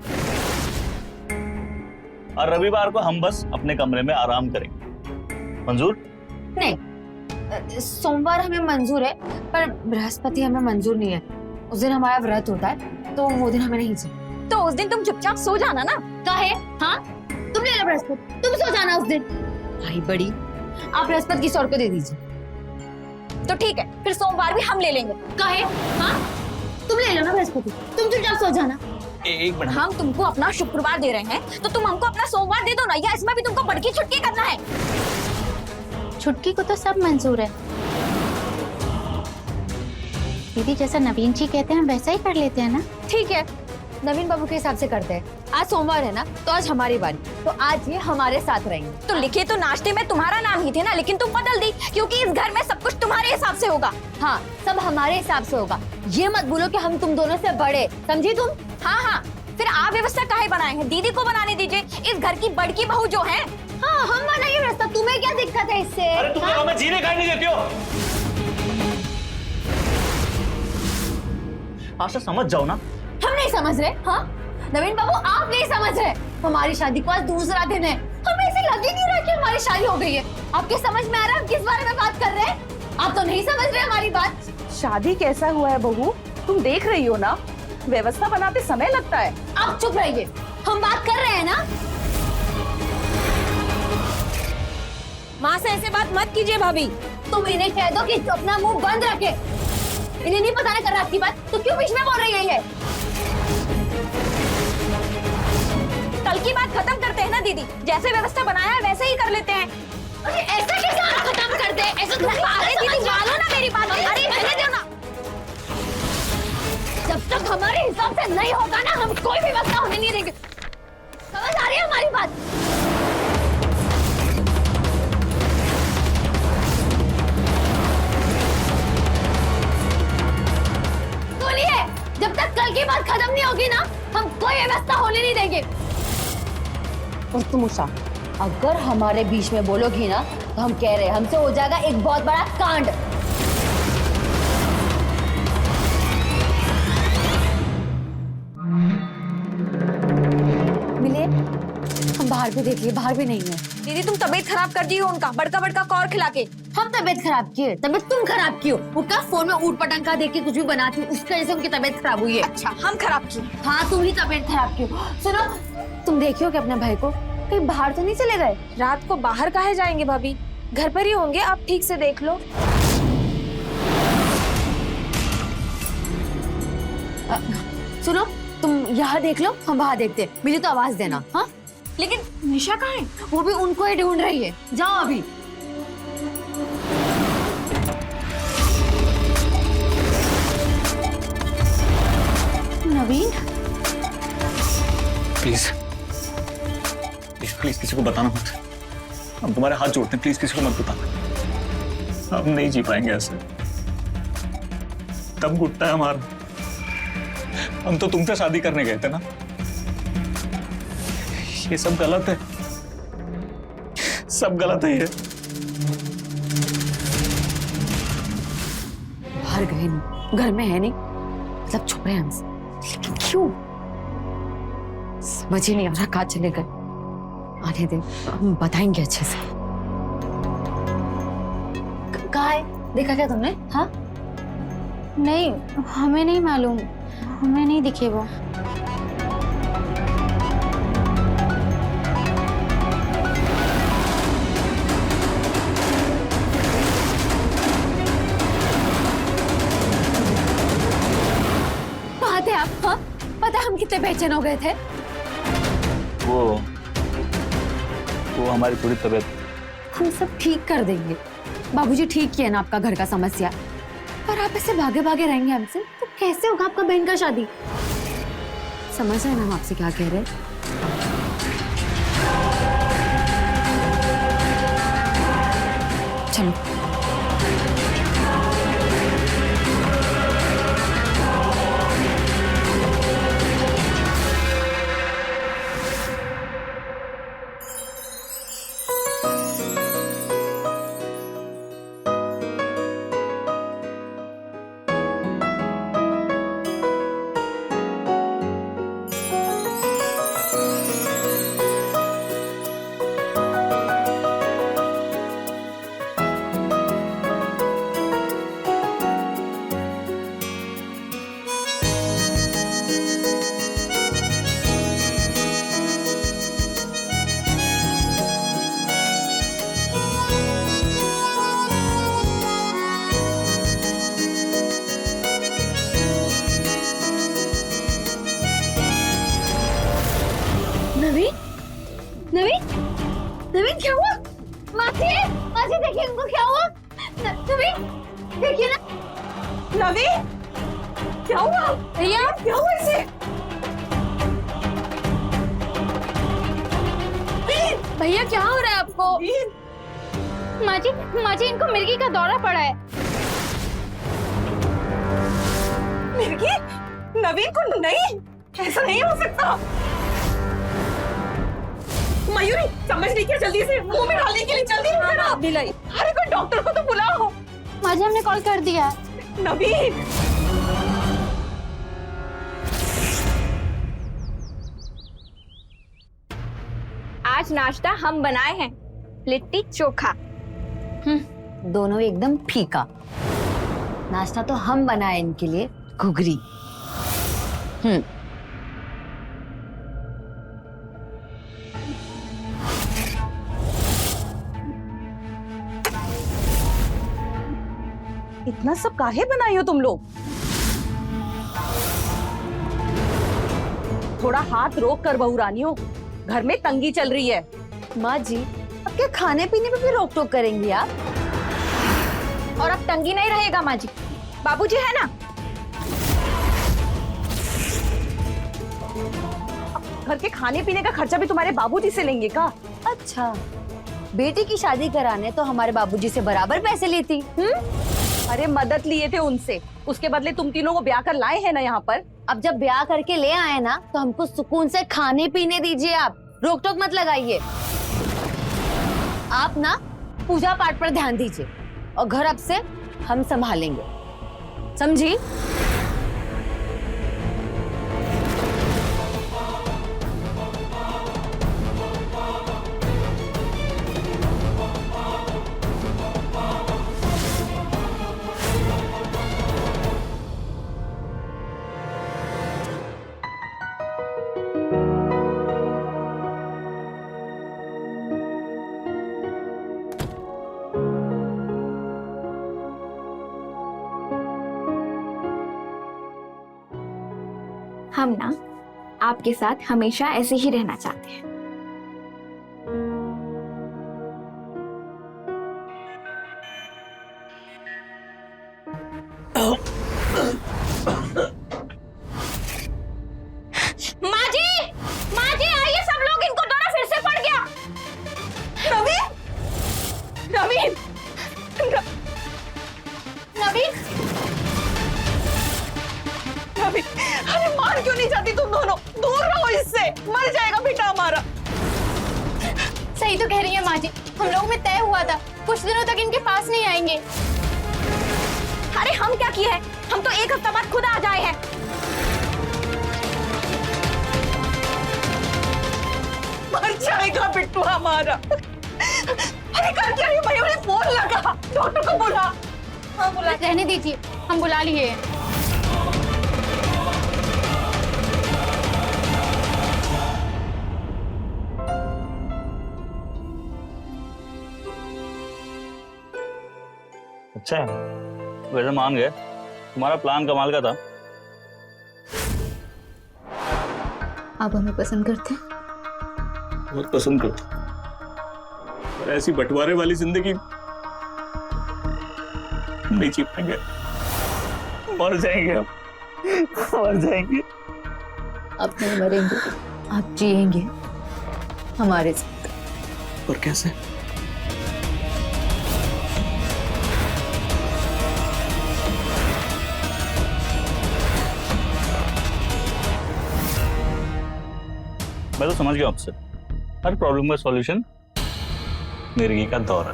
और रविवार को हम बस अपने कमरे में आराम करेंगे। मंजूर? नहीं, सोमवार हमें मंजूर है, पर बृहस्पति हमें मंजूर नहीं है। उस दिन हमारा व्रत होता है, तो वो दिन हमें नहीं चाहिए। तो उस दिन तुम चुपचाप सो जाना ना। काहे? हाँ, तुम ले लो बृहस्पति, तुम सो जाना उस दिन। भाई बड़ी, आप बृहस्पति किसी और को दे दीजिए। तो ठीक है, फिर सोमवार भी हम ले लेंगे। काहे? हाँ, तुम ले लो ना बृहस्पति, तुम चुपचाप सो जाना। एक मिनट, हम तुमको अपना शुक्रवार दे रहे हैं, तो तुम हमको अपना सोमवार दे दो ना, या इसमें भी तुमको बड़की छुट्टी करना है? छुट्टी को तो सब मंजूर है दीदी, जैसा नवीन जी कहते हैं वैसा ही कर लेते हैं ना। ठीक है, नवीन बाबू के हिसाब से करते हैं। आज सोमवार है ना, तो आज हमारी बारी, तो आज ये हमारे साथ रहेंगे। तो लिखे तो नाश्ते में तुम्हारा नाम ही थे ना, लेकिन तुम बदल दी, क्योंकि इस घर में सब कुछ तुम्हारे हिसाब से होगा। हाँ, सब हमारे हिसाब से होगा। ये मत बोलो कि हम तुम दोनों से बड़े, समझी तुम? हाँ हाँ, फिर आप व्यवस्था काहे बनाए हैं? दीदी को बनाने दीजिए, इस घर की बड़की बहू जो है। हाँ, हम बनाइए व्यवस्था, तुम्हें क्या दिक्कत है इससे? अरे तुम हमें जीने का नहीं देती हो। आशा समझ जाओ ना। हम नहीं समझ रहे। हाँ नवीन बाबू, आप नहीं समझ रहे। हमारी शादी को आज दूसरा दिन है, हमें ऐसे लग ही नहीं रहा कि हमारी शादी हो गई है। आपके समझ में आ रहा है हम किस बारे में बात कर रहे हैं? आप तो नहीं समझ रहे हमारी बात। शादी कैसा हुआ है बहू, तुम देख रही हो ना, व्यवस्था बनाते समय लगता है। आप चुप रहिए, हम बात कर रहे हैं ना। माँ से ऐसे बात मत कीजिए भाभी। तुम इन्हें कह दो कि अपना मुंह बंद रखे। इन्हें नहीं पता ना कर रात की बात, तो क्यों बीच में बोल रही है? कल की बात खत्म करते हैं ना दीदी, जैसे व्यवस्था बनाया है वैसे ही कर लेते हैं। अरे ऐसा कैसे खत्म करते हैं? ऐसा अरे दीदी मानो ना मेरी बात। अरे रहने दो ना, जब तक हमारे हिसाब से नहीं होगा ना, हम कोई भी व्यवस्था होने नहीं देंगे। समझ आ रही है हमारी बात? बोलिए, जब तक कल की बात खत्म नहीं होगी ना, हम कोई व्यवस्था होने नहीं देंगे। और तुम उषा, अगर हमारे बीच में बोलोगी ना, तो हम कह रहे हैं हमसे हो जाएगा एक बहुत बड़ा कांड। मिले, हम बाहर भी देख लिए, बाहर भी नहीं है। दीदी तुम तबीयत खराब कर दी हो उनका, बड़का बड़का कौर खिला के। हम तबीयत खराब की है? तबीयत तुम खराब की हो। वो क्या फोन में ऊट पटांग का देख के कुछ भी बनाती, उसकी वजह से उनकी तबीयत खराब हुई है। अच्छा, हम खराब की? हाँ, तुम ही तबीयत खराब की हो। सुनो, तुम देखियो कि अपने भाई को कहीं बाहर तो नहीं चले गए? रात को बाहर काहे जाएंगे भाभी, घर पर ही होंगे, आप ठीक से देख लो। सुनो, तुम यहाँ देख लो, हम वहाँ देखते हैं। मुझे तो आवाज देना। हाँ, लेकिन निशा कहाँ है? वो भी उनको ही ढूंढ रही है। जाओ अभी। नवीन, प्लीज प्लीज प्लीज किसी को बताना मत। हम तुम्हारे हाथ जोड़ते हैं, प्लीज किसी को मत बताना। हम नहीं जी पाएंगे ऐसे। दम घुटता है हमारा। हम तो तुमसे शादी करने गए थे ना। ये सब गलत है, सब गलत है ये। बाहर गए नहीं, घर में है नहीं, मतलब छुप रहे हैं हमसे। लेकिन क्यों? समझ ही नहीं आ रहा कहाँ चले गए। आने दे, हम बताएंगे अच्छे से। कहाँ है? देखा क्या तुमने? हाँ, नहीं हमें नहीं मालूम, हमें नहीं दिखे वो। कहाँ थे आप? हाँ, पता है हम कितने बेचैन हो गए थे। वो हमारी पूरी तबीयत। हम सब ठीक कर देंगे। बाबूजी ठीक किया ना आपका घर का समस्या। पर आप ऐसे भागे भागे रहेंगे हमसे तो कैसे होगा आपका बहन का शादी? समझ रहे हैं ना हम आपसे क्या कह रहे हैं? चलो। नवीन, नवीन, नवीन क्या हुआ? मासी, मासी देखिए इनको क्या हुआ? नवीन, देखिए ना। नवीन, क्या हुआ? भैया, क्या हुआ इसे? भैया क्या हो रहा है आपको? माजी, माजी इनको मिर्गी का दौरा पड़ा है। मिर्गी? नवीन को नहीं, ऐसा नहीं हो सकता। मयूरी, समझ नहीं क्या, जल्दी से मुंह में डालने के लिए जल्दी करो। दिलाई। अरे कोई डॉक्टर को तो बुलाओ। माजी हमने कॉल कर दिया। नवीन, आज नाश्ता हम बनाए हैं, लिट्टी चोखा। दोनों एकदम फीका। नाश्ता तो हम बनाए इनके लिए, घुघरी। इतना सब काहे बनाई हो तुम लोग? थोड़ा हाथ रोक कर बहू रानियों, घर में तंगी चल रही है। माँ जी, अब क्या खाने पीने में भी रोक टोक करेंगी आप? और अब तंगी नहीं रहेगा माँ जी, बाबूजी है ना। घर के खाने पीने का खर्चा भी तुम्हारे बाबूजी से लेंगे का? अच्छा, बेटी की शादी कराने तो हमारे बाबूजी से बराबर पैसे लेती। अरे मदद लिए थे उनसे, उसके बदले तुम तीनों को ब्याह कर लाए हैं ना यहाँ पर। अब जब ब्याह करके ले आए ना, तो हमको सुकून से खाने पीने दीजिए। आप रोक टोक मत लगाइए। आप ना पूजा पाठ पर ध्यान दीजिए और घर अब से हम संभालेंगे, समझी? हम ना आपके साथ हमेशा ऐसे ही रहना चाहते हैं। माँ जी आइए सब लोग, इनको दौरा फिर से पड़ गया। नवीन, नवीन, नवीन, नवीन, अरे मार क्यों नहीं जाती तुम दोनों? दूर रहो इससे, मर जाएगा बेटा हमारा। सही तो कह रही है माँ जी, हम लोगों में तय हुआ था कुछ दिनों तक इनके पास नहीं आएंगे। अरे हम क्या किए हैं? हम तो एक हफ्ता बाद खुद आ जाए हैं। मर जाएगा बिट्टू हमारा। अरे कर क्या रही हो? भाई उन्हें फोन लगा, डॉक्टर को बुला। हाँ बुला, रहने दीजिए, हम बुला लिए हैं। अच्छा है, वैसे मान गए, तुम्हारा प्लान कमाल का था। आप हमें पसंद करते हैं? बहुत पसंद करता, पर ऐसी बंटवारे वाली जिंदगी नहीं जी पाएंगे, मर जाएंगे हम, मर जाएंगे। आप नहीं मरेंगे, आप जिएंगे हमारे साथ। पर कैसे? मैं तो समझ गया आपसे, हर प्रॉब्लम का सॉल्यूशन मिर्गी का दौरा।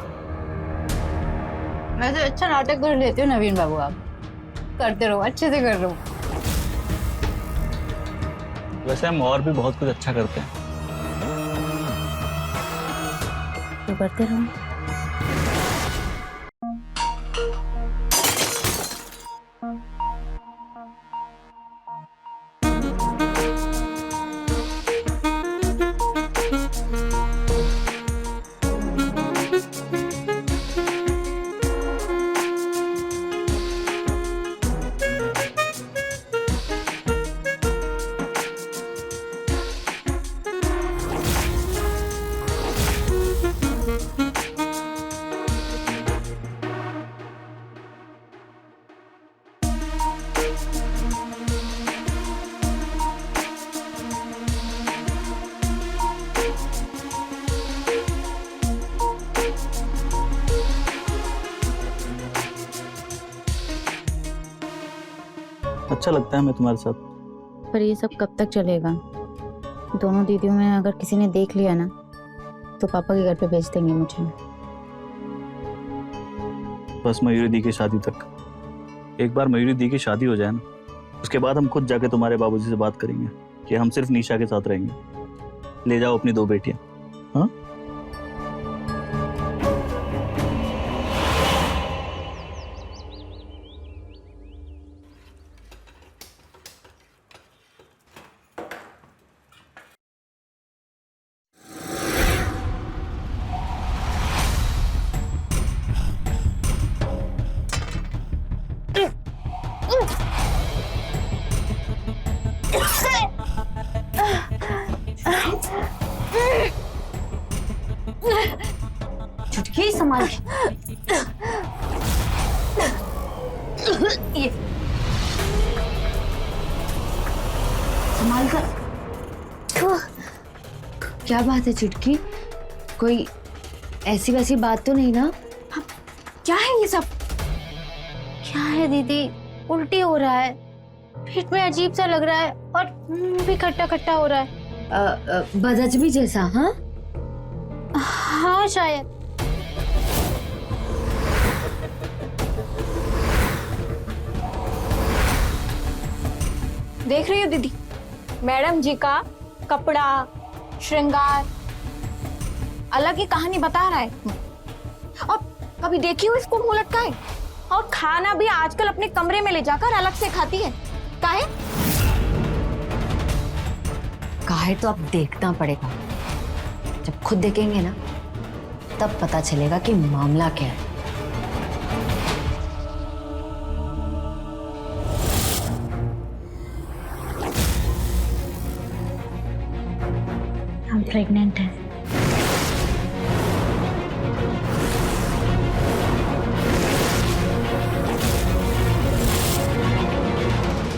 मैं तो अच्छा नाटक कर लेती हूँ नवीन बाबू, आप करते रहो, अच्छे से कर रहे हो। वैसे हम और भी बहुत कुछ अच्छा करते हैं। तो करते रहो। अच्छा लगता है मैं तुम्हारे साथ। पर ये सब कब तक चलेगा? दोनों दीदियों में अगर किसी ने देख लिया ना तो पापा के घर पे भेज देंगे मुझे। बस मयूरी दी की शादी तक। एक बार मयूरी दी की शादी हो जाए ना, उसके बाद हम खुद जाके तुम्हारे बाबूजी से बात करेंगे कि हम सिर्फ निशा के साथ रहेंगे। ले जाओ अपनी 2 बेटियां। हाँ? चुटकी संभाल के। ये संभाल कर। क्या बात है चुटकी? कोई ऐसी वैसी बात तो नहीं ना? क्या है ये सब? क्या है दीदी? उल्टी हो रहा है, पेट में अजीब सा लग रहा है और मुंह भी खट्टा खट्टा हो रहा है। बदहजमी जैसा? हाँ हाँ शायद। देख रही हो दीदी, मैडम जी का कपड़ा श्रृंगार अलग ही कहानी बता रहा है। और कभी देखी हो इसको मुंह लटकाए? और खाना भी आजकल अपने कमरे में ले जाकर अलग से खाती है। काहे? काहे तो अब देखना पड़ेगा, जब खुद देखेंगे ना तब पता चलेगा कि मामला क्या है। प्रेग्नेंट हैं।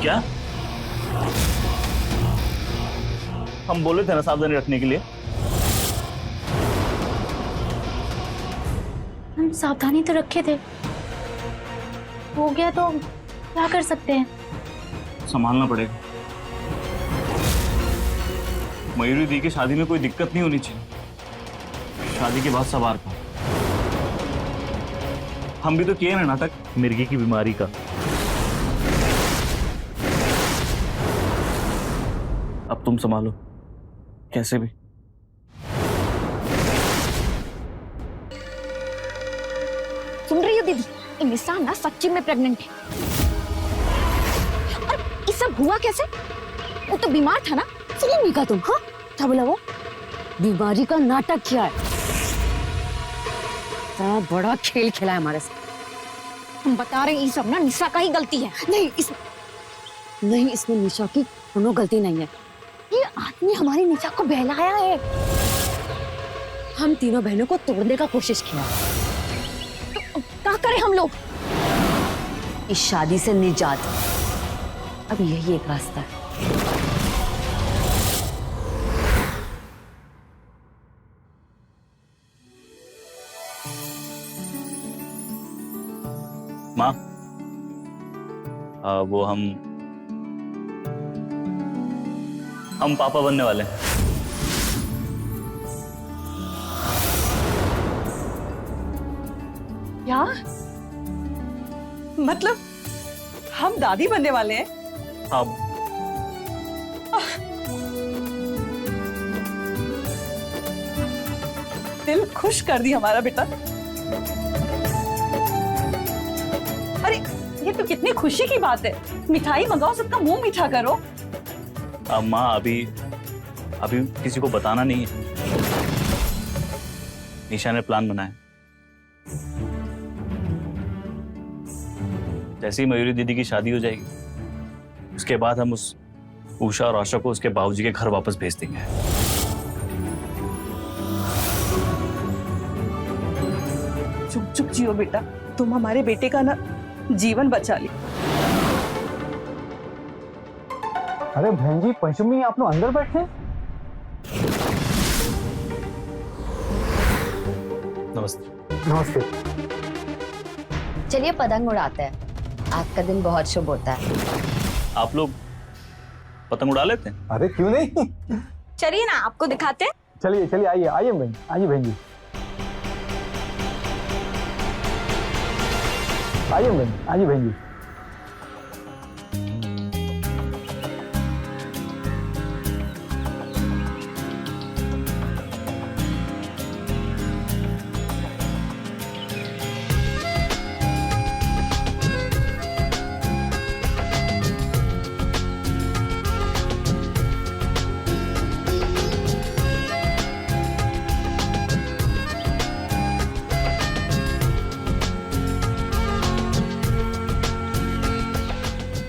क्या? हम बोले थे ना सावधानी रखने के लिए। हम सावधानी तो रखे थे, हो गया तो क्या कर सकते हैं। संभालना पड़ेगा। मयूरी दी की शादी में कोई दिक्कत नहीं होनी चाहिए। शादी के बाद सवार का हम भी तो किए ना नाटक मिर्गी की बीमारी का। अब तुम संभालो कैसे भी। सुन रही हो दीदी, इंसान ना सच्ची में प्रेग्नेंट है। और ये सब हुआ कैसे? वो तो बीमार था ना। फिल्म नहीं का तुम? हाँ क्या बोला वो? बीमारी का नाटक किया है, इतना बड़ा खेल खेला है हमारे साथ। हम बता रहे हैं ये सब ना निशा का ही गलती है। नहीं, इसमें निशा की कोनो गलती नहीं है। ये आदमी हमारी निशा को बहलाया है। हम तीनों बहनों को तोड़ने का कोशिश किया। तो क्या करें हम लोग? इस शादी से निजात, अब यही एक रास्ता है। माँ, वो हम पापा बनने वाले हैं। क्या? मतलब हम दादी बनने वाले हैं? अब दिल खुश कर दी हमारा बेटा। अरे ये तो कितनी खुशी की बात है। मिठाई मंगाओ, सबका मुंह मीठा करो। माँ अभी किसी को बताना नहीं है। निशा ने प्लान बनाया। जैसे ही मयूरी दीदी की शादी हो जाएगी, उसके बाद हम उस उषा और आशा को उसके बाबूजी के घर वापस भेज देंगे। चुप चुप जियो बेटा, तुम हमारे बेटे का ना जीवन बचा ली। अरे बहन जी, पंचमी आप लोग अंदर बैठे? नमस्ते। नमस्ते। चलिए पतंग उड़ाते हैं, आज का दिन बहुत शुभ होता है। आप लोग पतंग उड़ा लेते हैं? अरे क्यों नहीं, चलिए ना आपको दिखाते हैं। चलिए चलिए, आइए बहन, आइए बहन जी, आइए बहन जी।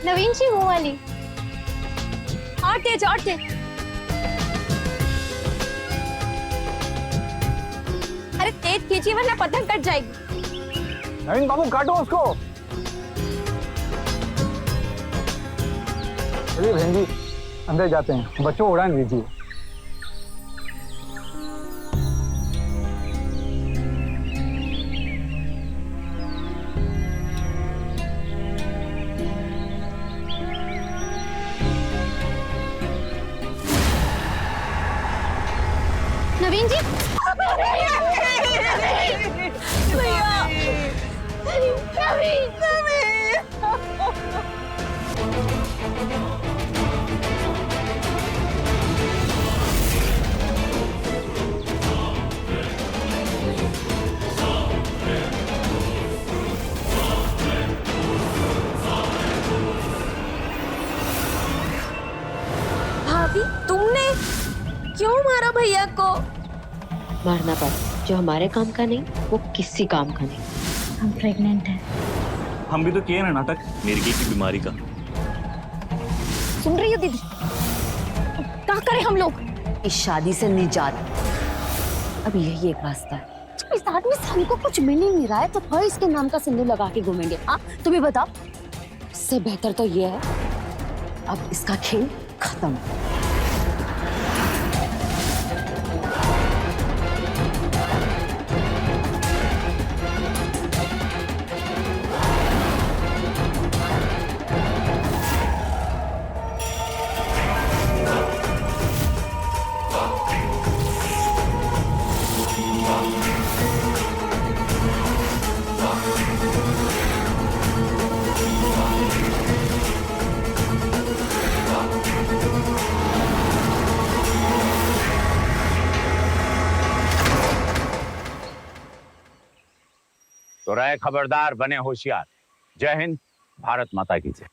नवीन जी वो वाली और तेज और तेज। अरे तेज खींचिए वरना पतंग कट जाएगी। नवीन बाबू काटो उसको। चलिए बहन जी अंदर जाते हैं, बच्चों को उड़ाने दीजिए। नवीन जी भाभी, तुमने क्यों मारा भैया को? मारना पड़ा, जो हमारे काम का नहीं वो किसी काम का नहीं। हम प्रेग्नेंट हैं। हम भी तो किए ना नाटक मिर्गी की बीमारी का। सुन रही हो दीदी, क्या करें हम लोग? इस शादी से निजात। अब यही एक रास्ता है। जब इस आदमी से हमको कुछ मिल ही नहीं रहा है तो फिर इसके नाम का सिंदूर लगा के घूमेंगे। हाँ तुम्हें बताओ, इससे बेहतर तो ये है अब इसका खेल खत्म। तो रहे खबरदार, बने होशियार। जय हिंद, भारत माता की जय।